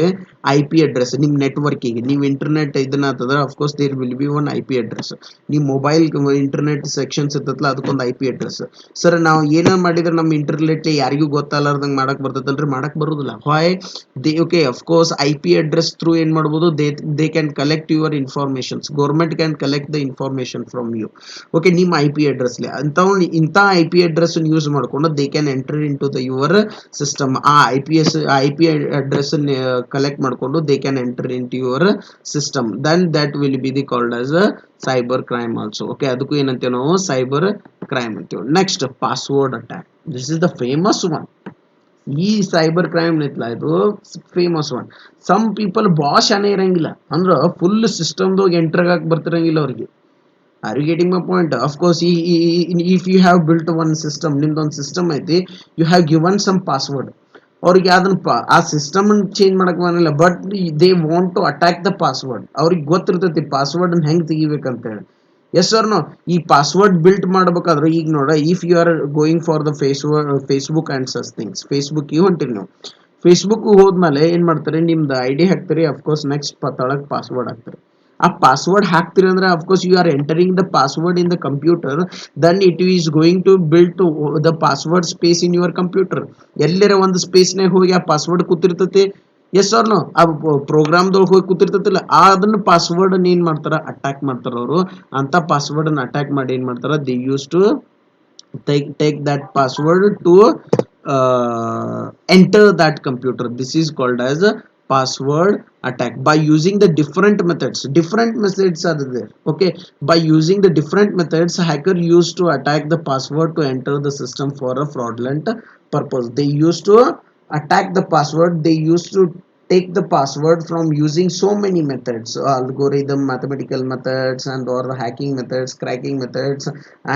I P address. ನಿಮ್ ನೆಟ್ವರ್ಕಿಗೆ ನೀವು ಇಂಟರ್ನೆಟ್ ಇದನ್ನ ಅಂತಂದ್ರೆ of course there will be one I P address. ನಿಮ್ ಮೊಬೈಲ್ ಇಂಟರ್ನೆಟ್ ಸೆಕ್ಷನ್ಸ್ ಇರ್ತಲ್ಲ ಅದಕ್ಕೊಂದು ಐ ಪಿ ಅಡ್ರೆಸ್. ಸರ್, ನಾವು ಏನ ಮಾಡಿದ್ರೆ ನಮ್ಮ ಇಂಟರ್ನೆಟ್ ಯಾರಿಗೂ ಗೊತ್ತಲ್ಲಾರ್ದಂಗೆ ಮಾಡಕ್ ಬರ್ತದಲ್ರಿ? ಮಾಡಕ್ ಬರುದಿಲ್ಲ. Why? Okay, of course I P address through ಏನ್ ಮಾಡ್ಬೋದು, they can collect your informations. Government can collect the information from you. Okay, ನಿಮ್ಮ ಐ ಪಿ ಅಡ್ರೆಸ್ ಇಂಥ ಐ ಪಿ ಅಡ್ರೆಸ್ ಯೂಸ್ ಮಾಡ್ಕೊಂಡು they can enter into the your system. ಆ I P address collect ಮಾಡ್ಕೊಂಡು they can enter into your system. Then that will be the called as a cyber crime also. Okay, ಅದಕ್ಕೂ ಏನಂತೇವೆ ನಾವು, cyber crime ಅಂತೀವಿ. Next, password attack. This is the famous one. ಈ cyber crime ಐತ್ಲ, ಇದು famous one. Some people ಶಾನೆ ಇರಂಗಿಲ್ಲ, ಅಂದ್ರ full ಸಿಸ್ಟಮ್ದಾಗ enter ಆಗಕ್ ಬರ್ತಿರಂಗಿಲ್ಲ ಅವ್ರಿಗೆ. Are you getting my point? Of course if you have built one system, ನಿಮ್ದೊಂದು ಸಿಸ್ಟಮ್ ಐತಿ, you have given some password. ಅವ್ರಿಗೆ ಅದನ್ನ ಆ ಸಿಸ್ಟಮ್ ಚೇಂಜ್ ಮಾಡಕ್ ಬರಲ್ಲ, but they want to attack the password. ಅವ್ರಿಗೆ ಗೊತ್ತಿರ್ತೈತಿ ಪಾಸ್ವರ್ಡ್ ಹೆಂಗ್ ತೆಗಿಬೇಕಂತ ಹೇಳಿ. ಎಸ್ ಸರ್, ನೋ, ಈ ಪಾಸ್ವರ್ಡ್ ಬಿಲ್ಟ್ ಮಾಡ್ಬೇಕಾದ್ರೆ ಈಗ ನೋಡ, if you are going for the Facebook and such things, Facebook ಹೊಂಟಿರಿ ನೀವು. ಫೇಸ್ಬುಕ್ ಹೋದ್ಮೇಲೆ ಏನ್ ಮಾಡ್ತಾರೆ, ನಿಮ್ದು ಐ ಡಿ ಹಾಕ್ತಾರೆ, ಅಫ್ಕೋರ್ಸ್ ನೆಕ್ಸ್ಟ್ ತಳಗ್ ಪಾಸ್ವರ್ಡ್ ಹಾಕ್ತಾರೆ. ಆ ಪಾಸ್ವರ್ಡ್ ಹಾಕ್ತಿರಿ ಅಂದ್ರೆ of course you are entering the password in the computer, then it is going to build to the password space in your computer. ಎಲ್ಲರ ಒಂದು ಸ್ಪೇಸ್ನಾಗ ಹೋಗಿ ಆ ಪಾಸ್ವರ್ಡ್ ಕೂತಿರ್ತತಿ, ಎಸ್ ಆರ್ ನೋ, ಆ ಪ್ರೋಗ್ರಾಮ್ದೊಳಗೆ ಹೋಗಿ ಕೂತಿರ್ತತಿಲ್ಲ, ಅದನ್ನ ಪಾಸ್ವರ್ಡ್ ಏನ್ ಮಾಡ್ತಾರ, ಅಟ್ಯಾಕ್ ಮಾಡ್ತಾರ ಅವರು. ಅಂತ ಪಾಸ್ವರ್ಡ್ ಅನ್ನ ಅಟ್ಯಾಕ್ ಮಾಡಿ ಏನ್ ಮಾಡ್ತಾರ, they use to take that password to enter that computer. This is called as a password attack. By using the different methods are there. Okay, by using the different methods, hacker used to attack the password to enter the system for a fraudulent purpose. They used to attack the password, they used to take the password from using so many methods, algorithm, mathematical methods, and or hacking methods, cracking methods,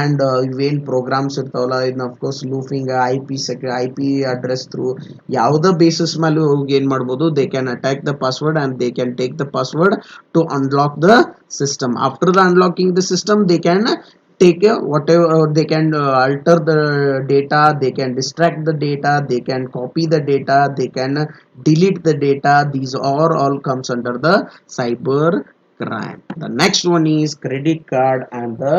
and even programs ಇರ್ತಾವಲ್ಲ, ಇನ್ನು of course looping, IP address through ಯಾವುದೇ basis ಮೇಲೆ ಹೋಗಿ ಏನ್ ಮಾಡ್ಬೋದು, they can attack the password and they can take the password to unlock the system. After the unlocking the system, they can take whatever, they can alter the data, they can distract the data, they can copy the data, they can delete the data. These are all comes under the cyber crime. The next one is credit card and the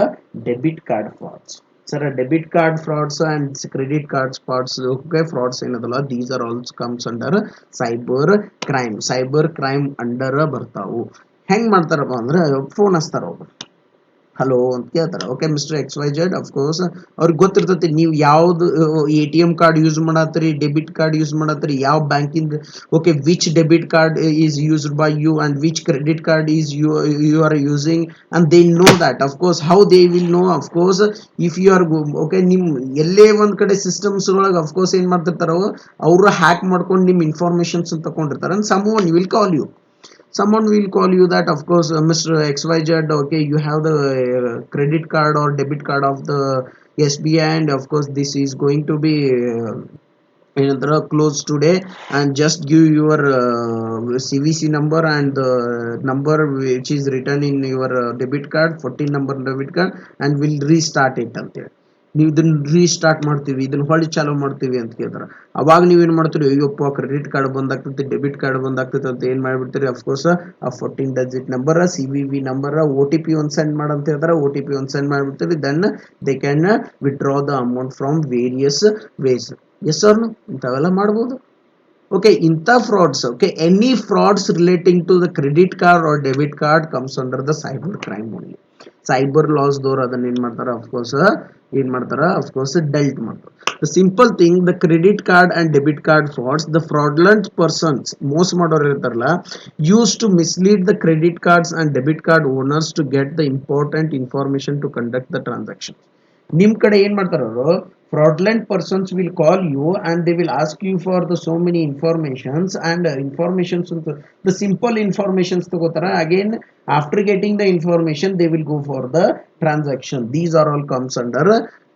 debit card frauds. Sir, debit card frauds and credit card frauds, okay, frauds ಏನದಲ್ಲ, these are also comes under cyber crime. Cyber crime under ಬರ್ತಾವು. ಹೆಂಗ್ ಮಾಡ್ತಾರಪ್ಪ ಅಂದ್ರೆ, phone ಹಚ್ತಾರ ಒಬ್ರು, hello ಅಂತ ಕೇಳ್ತಾರೆ. Okay mister X Y Z, of course ಅವ್ರಿಗೆ ಗೊತ್ತಿರ್ತೈತಿ ನೀವು ಯಾವ್ದು A T M card use ಮಾಡತ್ತೀರಿ, ಡೆಬಿಟ್ ಕಾರ್ಡ್ ಯೂಸ್ ಮಾಡತ್ತೀರಿ, ಯಾವ ಬ್ಯಾಂಕಿಂದ, okay which debit card is used by you and which credit card is you are using, and they know that. Of course how they will know, of course if you are okay, ನಿಮ್ ಎಲ್ಲೇ ಒಂದ್ ಕಡೆ systems ಒಳಗೆ of course ಏನ್ ಮಾಡ್ತಿರ್ತಾರೋ, ಅವರು hack ಮಾಡ್ಕೊಂಡು ನಿಮ್ informations ತಗೊಂಡಿರ್ತಾರೆ. And someone will call you, someone will call you that of course Mr. XYZ, okay, you have the credit card or debit card of the SBI, and of course this is going to be another close today, and just give your CVC number and the number which is written in your debit card, 14 number debit card, and we'll restart it ಅಂತೇಳಿ. ನೀವು ಇದನ್ನ restart ಮಾಡ್ತೀವಿ, ಇದನ್ನ ಹೊಳ್ಳಿ ಚಾಲೂ ಮಾಡ್ತೀವಿ ಅಂತ ಕೇಳ್ತಾರೆ. ಅವಾಗ ನೀವೇನ್ ಮಾಡ್ತೀರಿ, ಅಯ್ಯಪ್ಪ ಕ್ರೆಡಿಟ್ ಕಾರ್ಡ್ ಬಂದಾಗ್ತೈತಿ, ಡೆಬಿಟ್ ಕಾರ್ಡ್ ಬಂದಾಗ್ತೈತಿ ಅಂತ ಏನ್ ಮಾಡ್ಬಿಡ್ತೀರಿ, ಅಫ್ಕೋರ್ಸ್ ಆ 14 digit number, CVV number, OTP ಒಂದು ಸೆಂಡ್ ಮಾಡಂತ ಹೇಳ್ತಾರೆ, OTP ಒಂದು ಸೆಂಡ್ ಮಾಡ್ಬಿಡ್ತೀರಿ. Then they can withdraw the amount from various ways. Yes sir, ಇಂಥವೆಲ್ಲ ಮಾಡ್ಬೋದು. okay, inta frauds, okay, any frauds relating to the credit card or debit card comes under the cyber crime only. Cyber laws dor adanna en ಮಾಡ್ತಾರ, of course dealt ಮಾಡ್ತಾರೆ. The simple thing, the credit card and debit card frauds, the fraudulent persons, most ಮಾಡೋರು ಇರ್ತಾರಲ್ಲ, used to mislead the credit cards and debit card owners to get the important information to conduct the transaction. ನಿಮ್ ಕಡೆ ಏನ್ ಮಾಡ್ತಾರ ಅವರು, fraudulent persons will call you and they will ask you for the so many informations, and informations, the simple informations ತಗೋತಾರ. Again after getting the information they will go for the transaction. These are all comes under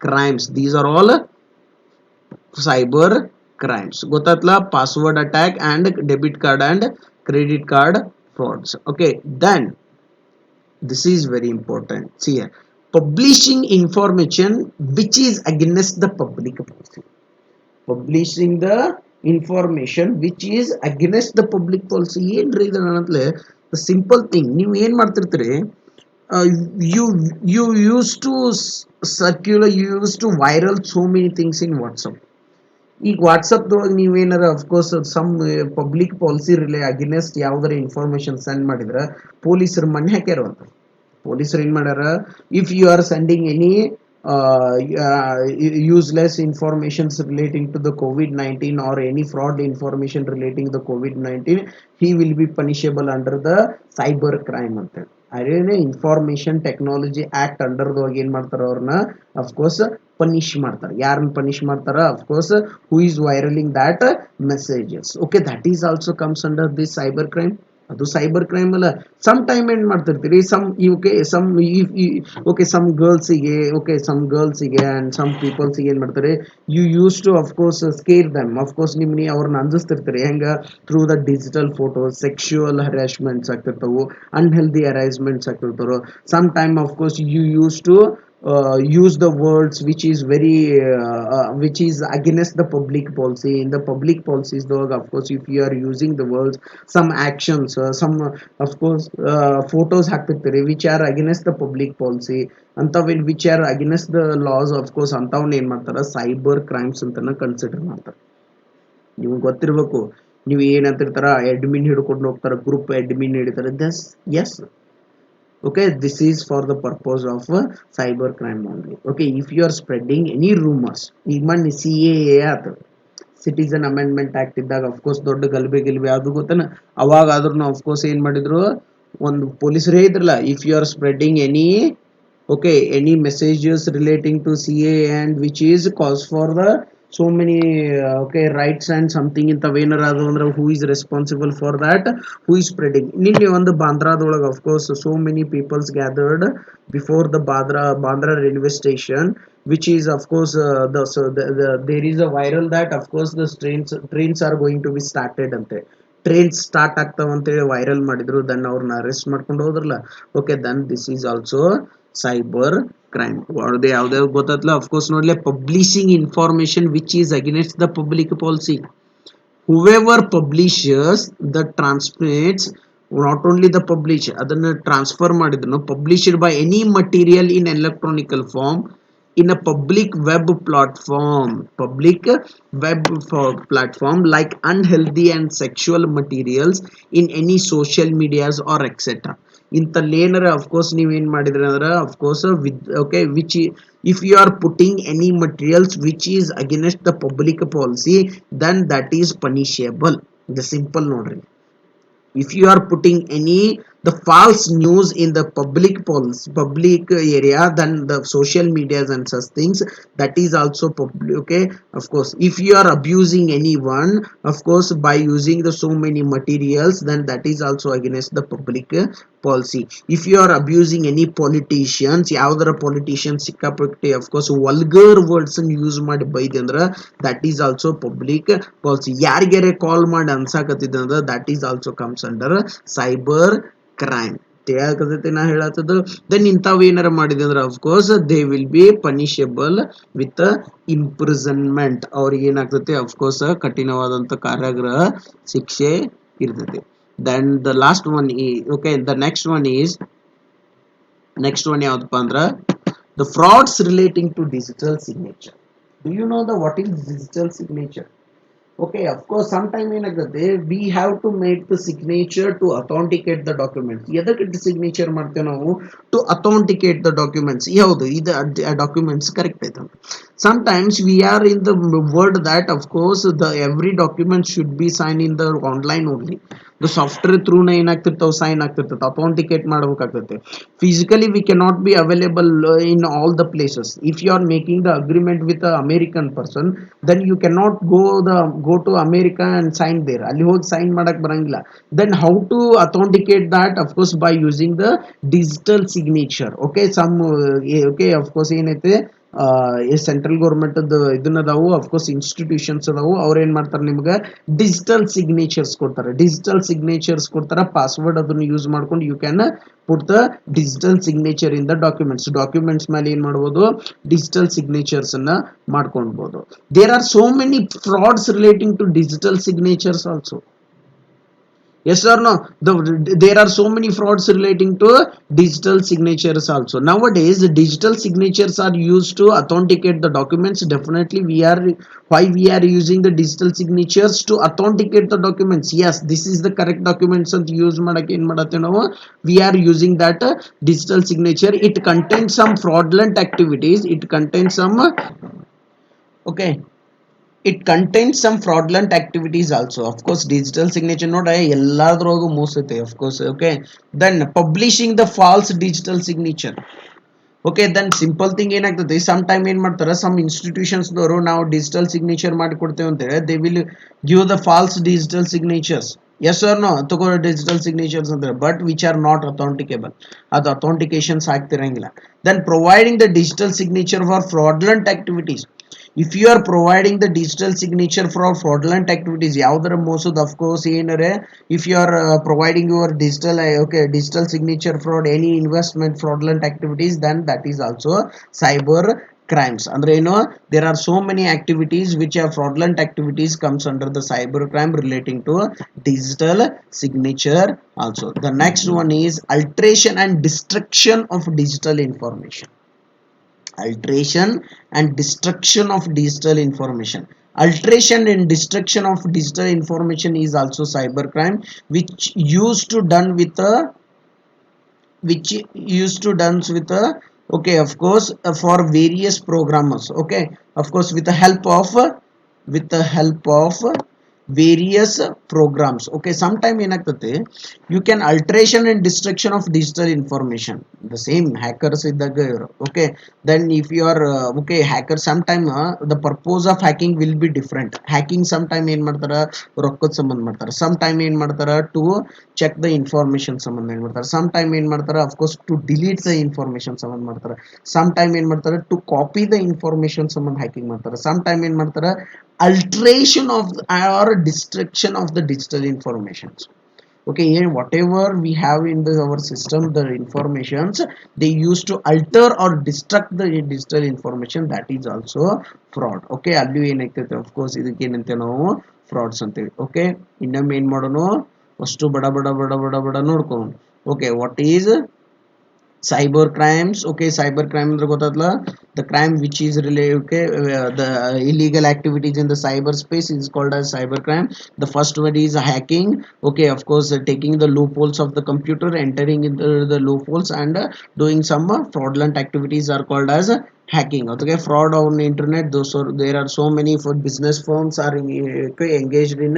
crimes. These are all cyber crimes. ಗೊತ್ತಾತ್ಲ, password attack and debit card and credit card frauds. Okay, then this is very important. See here, publishing information which is against the public policy. Publishing the information which is against the public policy ಏನ್ರಿ ಇದನ್ನ ಅಂತಲೇ, the simple thing, ನೀವು ಏನ್ ಮಾಡ್ತಿರ್ತೀರಿ, you you used to circulate, you used to viral so many things in WhatsApp. ಈಗ ವಾಟ್ಸಪ್ದೊಳಗೆ ನೀವೇನಾರ of course some public policy relay against ಯಾವ್ದಾರ information send ಮಾಡಿದ್ರೆ ಪೊಲೀಸರು ಮನೆ ಹಾಕ್ಯಾರ ಅಂತ. ಪೊಲೀಸರು ಏನ್ ಮಾಡ್ಯಾರ, if you are sending any useless informations relating to the COVID-19 or any fraud information relating the COVID-19, he will be punishable under the cyber crime ಅಂತ. ಅದೇನೆ ಇನ್ಫಾರ್ಮೇಶನ್ ಟೆಕ್ನಾಲಜಿ ಆಕ್ಟ್ ಅಂಡರ್ದೊಳಗೆ ಏನ್ ಮಾಡ್ತಾರ, ಅವ್ರನ್ನ ಅಫ್ಕೋರ್ಸ್ ಪನಿಷ್ ಮಾಡ್ತಾರೆ. ಯಾರನ್ನ punish ಮಾಡ್ತಾರ, of course who is viraling that messages. Okay, that is also comes under this cyber crime. ಅದು cyber crime ಅಲ್ಲ. ಸಮ್ ಟೈಮ್ ಏನ್ ಮಾಡ್ತಿರ್ತೀರಿ, ಸಮ್ ಗರ್ಲ್ಸಿಗೆ ಅಂಡ್ ಸಮ್ ಪೀಪಲ್ಸ್ಗೆ ಏನ್ ಮಾಡ್ತಾರೆ, you use to of course scare them. Of course ನಿಮ್ನಿ ಅವ್ರನ್ನ ಅಂಜಿಸ್ತಿರ್ತೀರಿ. ಹೆಂಗ, through the digital photos sexual harassments ಆಗ್ತಿರ್ತಾವು, ಅನ್ಹೆಲ್ದಿ ಅರೈಸ್ಮೆಂಟ್ಸ್ ಆಗ್ತಿರ್ತಾರೋ. Some time of course you use to use the words which is very which is against the public policy. In the public policies though, of course, if you are using the words, some actions, some of course photos ಹಾಕ್ತಿರ್ತೀರಿ which are against the public policy ಅಂತವ್ which are against the laws, of course ಅಂತವನ್ನ ಏನ್ ಮಾಡ್ತಾರ, cyber crimes ಅಂತಾನೆ consider ಮಾಡ್ತಾರೆ. ನಿಮ್ಗೆ ಗೊತ್ತಿರ್ಬೇಕು, ನೀವು ಏನಂತಿರ್ತಾರ, admin ಹಿಡ್ಕೊಂಡು ಹೋಗ್ತಾರ, group admin ಹಿಡಿತಾರೆ, thus yes. Okay, this is for the purpose of cyber crime only. Okay, if you are spreading any rumors, even CAA ಆತ, ಸಿಟಿಸನ್ ಅಮೆಂಡ್ಮೆಂಟ್ ಆಕ್ಟ್ ಇದ್ದಾಗ ಅಫ್ಕೋರ್ಸ್ ದೊಡ್ಡ ಗಲಭೆ ಗಿಲ್ಬೆ ಅದು ಗೊತ್ತೇನ, ಅವಾಗಾದ್ರೂ ಅಫ್ಕೋರ್ಸ್ ಏನ್ ಮಾಡಿದ್ರು, ಒಂದು ಪೊಲೀಸರೇ ಇದ್ರಲ್ಲ, if you are spreading any, okay, any messages relating to CA and which is cause for the so many okay rights and something in the veneradu andre, who is responsible for that, who is spreading. Ninne ಒಂದು ಬಾಂದ್ರಾದೊಳಗ of course so many peoples gathered before the Bandra railway station, which is of course there is a viral that of course the trains are going to be started ante, trains start ಆಗ್ತಾವ ಅಂತೇಳಿ viral ಮಾಡಿದ್ರು, then ಅವ್ರನ್ನ arrest ಮಾಡ್ಕೊಂಡು ಹೋದ್ರಲ್ಲ. Okay, then this is also cyber crime. ಅವ್ರದ್ದು ಯಾವ್ದಾವ್ ಗೊತ್ತಲ್ಲ, of course ನೋಡ್ಲಿ, publishing information which is against the public policy. whoever publishes the transmits, not only the publish ಅದನ್ನ ಟ್ರಾನ್ಸ್ಫರ್ ಮಾಡಿದ್ರು, published by any material in electronical form in a public web platform like unhealthy and sexual materials in any social medias or etc. ಇಂತಲ್ಲೇನರ of course ನೀವೇನ್ ಮಾಡಿದ್ರಿ ಅಂದ್ರೆ of course with okay which if you are putting any materials which is against the public policy, then that is punishable. The simple nodri, if you are putting any the false news in the public area, then the social medias and such things, that is also public. Okay, of course, if you are abusing anyone, of course, by using the so many materials, then that is also against the public policy. If you are abusing any politicians, ಯಾವ್ದರ politicians ಸಿಕ್ಕಾಪಟ್ಟೆ of course vulgar words use ಮಾಡಿ ಬೈದಂದ್ರ, that is also public policy. ಯಾರಿಗಾರೆ ಕಾಲ್ ಮಾಡಿ ಅನ್ಸಾಕತ್ತಿದ್ದಂದ್ರ, that is also comes under cyber crime. ನಾ ಹೇಳತ್ತದ, then ಇಂಥವು ಏನಾರ ಮಾಡಿದೆ ಅಂದ್ರೆ of course they will be punishable with imprisonment. ಅವ್ರಿಗೆ ಏನಾಗ್ತೈತಿ, ಅಫ್ಕೋರ್ಸ್ ಕಠಿಣವಾದಂತ ಕಾರಾಗೃಹ ಶಿಕ್ಷೆ ಇರ್ತೈತಿ. Then the last one okay, the next one ಯಾವ್ದಪ್ಪ ಅಂದ್ರ, the frauds relating to digital signature. Do you know the what is digital signature? Okay, of course, sometime ಏನಾಗುತ್ತೆ, we have to make the signature to authenticate the documents. ಎದಕ್ಕೆ signature ಮಾಡ್ತೇವೆ ನಾವು? To authenticate the documents. ಯಾವುದು ಇದು documents correct ಐತೆ. Sometimes we are in the word that of course the every document should be signed in the online only. The software through ನ ಏನಾಗ್ತಿರ್ತಾವ, sign ಆಗ್ತಿರ್ತದೆ, authenticate ಮಾಡಬೇಕಾಗ್ತದೆ. Physically we cannot be available in all the places. If you are making the agreement with a American person, then you cannot go to America and sign there. ಅಲ್ಲಿ ಹೋಗಿ sign ಮಾಡಕ್ ಬರಂಗಿಲ್ಲ. Then how to authenticate that? Of course by using the digital signature. Okay, some okay, of course ಏನೈತೆ, central government ಇದನ್ನ ಅದಾವು, of course institutions ಅದಾವು, ಅವ್ರು ಏನ್ ಮಾಡ್ತಾರೆ, ನಿಮ್ಗೆ ಡಿಜಿಟಲ್ ಸಿಗ್ನೇಚರ್ಸ್ ಕೊಡ್ತಾರೆ. ಡಿಜಿಟಲ್ ಸಿಗ್ನೇಚರ್ಸ್ ಕೊಡ್ತಾರ, ಪಾಸ್ವರ್ಡ್ ಅದನ್ನು ಯೂಸ್ ಮಾಡ್ಕೊಂಡು you can put the digital signature in the documents ಮೇಲೆ ಏನ್ ಮಾಡ್ಬೋದು, ಡಿಜಿಟಲ್ ಸಿಗ್ನೇಚರ್ಸ್ ಅನ್ನ ಮಾಡ್ಕೊಳ್ಬಹುದು. There are so many frauds relating to digital signatures also. Yes or no? There are so many frauds relating to digital signatures also. Nowadays, digital signatures are used to authenticate the documents. Definitely, why we are using the digital signatures to authenticate the documents. Yes, this is the correct documents and use ಮಾಡಕ್ಕೆ ಏನ್ ಮಾಡತ್ತೆ ನಾವು, we are using that digital signature. It contains some fraudulent activities. It contains some okay. It contains some fraudulent activities also. Of course, digital signature note ಎಲ್ಲಾದ್ರೊಳಗೂ ಮೋಸತೆ, of course. Okay, then publishing the false digital signature. Okay, then simple thing ಏನಾಗ್ತದೆ, some time ಏನ್ ಮಾಡ್ತಾರೆ, some institutions ದವರು ನಾವು digital signature ಮಾಡಿ ಕೊಡ್ತೇವೆ ಅಂತೇಳಿ they will give the false digital signatures. Yes or no? ತಗೋ digital signatures ಅಂತಾರೆ, but which are not authenticable. ಅದು ಅಥೆಂಟಿಕೇಶನ್ಸ್ ಆಗ್ತಿರಂಗಿಲ್ಲ. Then providing the digital signature for fraudulent activities. if you are providing the digital signature for fraudulent activities yaudar most of course ಏನರೆ if you are providing your digital okay digital signature fraud any investment fraudulent activities then that is also cyber crimes andre there are so many activities which are fraudulent activities comes under the cyber crime relating to digital signature also. The next one is alteration and destruction of digital information. Alteration and destruction of digital information. Alteration and destruction of digital information is also cybercrime, which used to done with a okay of course for various programmers, okay of course with the help of various programs. Okay, sometime ಏನಾಗ್ತದೆ you can alteration and destruction of digital information the same hackers ಇದ್ದಾಗ ಇವರು okay then if you are okay hacker sometime the purpose of hacking will be different. Hacking sometime ಏನ್ ಮಾಡ್ತಾರ ರೊಕ್ಕದ ಸಂಬಂಧ ಮಾಡ್ತಾರ, sometime ಏನ್ ಮಾಡ್ತಾರ to check the information ಸಂಬಂಧ ಏನ್ ಮಾಡ್ತಾರ, sometime ಏನ್ ಮಾಡ್ತಾರ of course to delete the information ಸಂಬಂಧ ಮಾಡ್ತಾರ, sometime ಏನ್ ಮಾಡ್ತಾರ to copy the information ಸಂಬಂಧ hacking ಮಾಡ್ತಾರ, sometime ಏನ್ ಮಾಡ್ತಾರ alteration of or destruction of the digital information. Okay, and whatever we have in our system the informations they used to alter or destruct the digital information, that is also fraud. Okay, ಅಲ್ಲಿ ಏನಾಗ್ತೈತೆ of course ಇದಕ್ಕೆ ಏನಂತೆ ನಾವು frauds ಅಂತೇವೆ. Okay, ಇನ್ನೊಮ್ಮೆ ಏನ್ ಮಾಡೋಣ ಅಷ್ಟು ಬಡ ಬಡ ಬಡ ಬಡ ಬಡ ನೋಡ್ಕೊಂಡು okay what is cyber crimes. Okay, cyber crime ಅಂದ್ರೆ ಗೊತ್ತಾದ್ಲ the crime which is related okay the illegal activities in the cyberspace is called as cyber crime. The first one is hacking. Okay, of course taking the loopholes of the computer, entering into the loopholes and doing some fraudulent activities are called as hacking. Okay, fraud on the internet, those are there are so many for business firms are okay, engaged in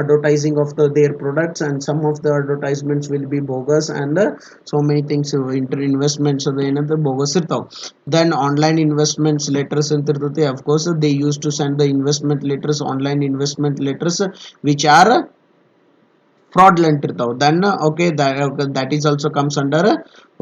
advertising of their products, and some of the advertisements will be bogus and so many things investments ಅದು ಏನಂತ bogus ಇರ್ತಾವ. Then online investments letters ಅಂತ ಇರ್ತೈತಿ, of course they used to send the investment letters, online investment letters which are fraudulent ಇರ್ತಾವ. Then okay that is also comes under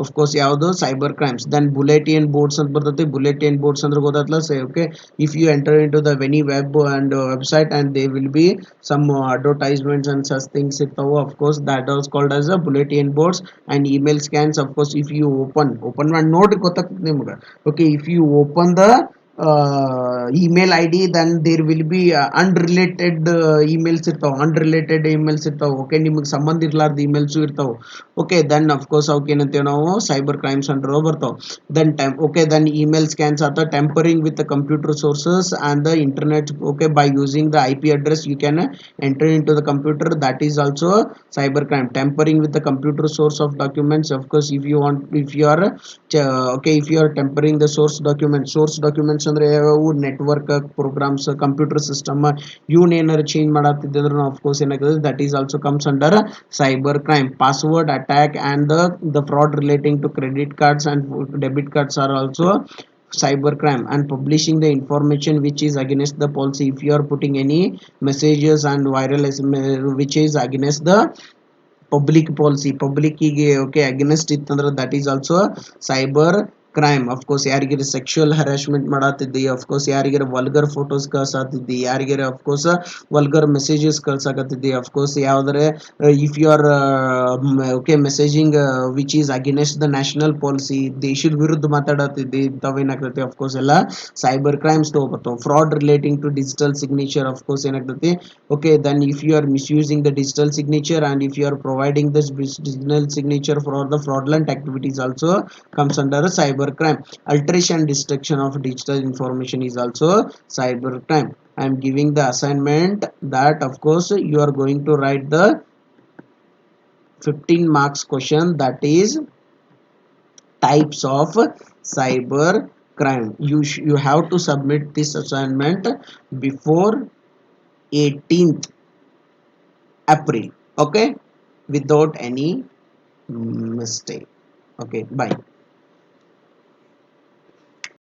of course ಯಾವುದು cyber crimes. Then bulletin boards ಅಂತ ಬರ್ತೈತಿ, bulletin boards ಅಂದ್ರೆ ಗೊತ್ತಾತ್ಲ say okay if you enter into the any web and website and there will be some advertisements and such things ಇರ್ತಾವ, of course that is called as a bulletin boards. And email scans, of course if you open ಮಾಡಿ ನೋಡಿ ಗೊತ್ತಾಗ್ತದೆ ನಿಮ್ಗೆ. Okay, if you open the email id then there will be unrelated emails ಇರ್ತಾವ, unrelated emails ಇರ್ತಾವ. okay ನಿಮಗೆ ಸಂಬಂಧ ಇರ್ಲಾರ್ದ emails ಇರ್ತಾವ. okay then of course ಅವಕ್ಕೆ ಏನಂತೀವಿ ನಾವು cyber crimes under ಬರ್ತಾವ. then okay then email scans are the tampering with the computer sources and the internet. okay, by using the IP address you can enter into the computer, that is also cyber crime. Tampering with the computer source of documents, of course if you want if you are okay if you are tampering the source documents ಅಂದ್ರೆ ಯಾವ್ಯಾವು network programmes computer system ಇವನ್ ಏನಾರು change ಮಾಡತ್ತಿದ್ರೆ of course ಏನಾಗ್ತದೆ that is also comes under cyber crime. Password attack and the fraud relating to credit cards and debit cards are also cyber crime. And publishing the information which is against the policy, if you are putting any messages and viral which is against the public policy, public ಗೆ okay against ಇತ್ತಂದ್ರೆ that is also cyber crime. of course ಯಾರಿಗಾರ sexual harassment ಮಾಡತ್ತಿದ್ದಿ, of course ಯಾರಿಗಾರ vulgar photos ಕಳ್ಸಾತಿದ್ದಿ, ಯಾರಿಗಾರ of course vulgar messages ಕಳ್ಸಾಕತ್ತಿದ್ದಿ, of course ಯಾವ್ದಾರೆ if you are okay messaging which is against the national policy ದೇಶದ ವಿರುದ್ಧ ಮಾತಾಡತ್ತಿದ್ದಿ ಇಂಥವೇನಾಗ್ತೈತಿ of course ಎಲ್ಲ cyber crimes ತಗೋಬರ್ತಾವ. fraud relating to digital signature, of course ಏನಾಗ್ತೈತಿ okay then if you are misusing the digital signature and if you are providing this digital signature for the fraudulent activities also comes under a cyber crime. Alteration and destruction of digital information is also cyber crime. I am giving the assignment that of course you are going to write the 15 marks question, that is types of cyber crime. You have to submit this assignment before 18th April, okay, without any mistake. Okay, bye.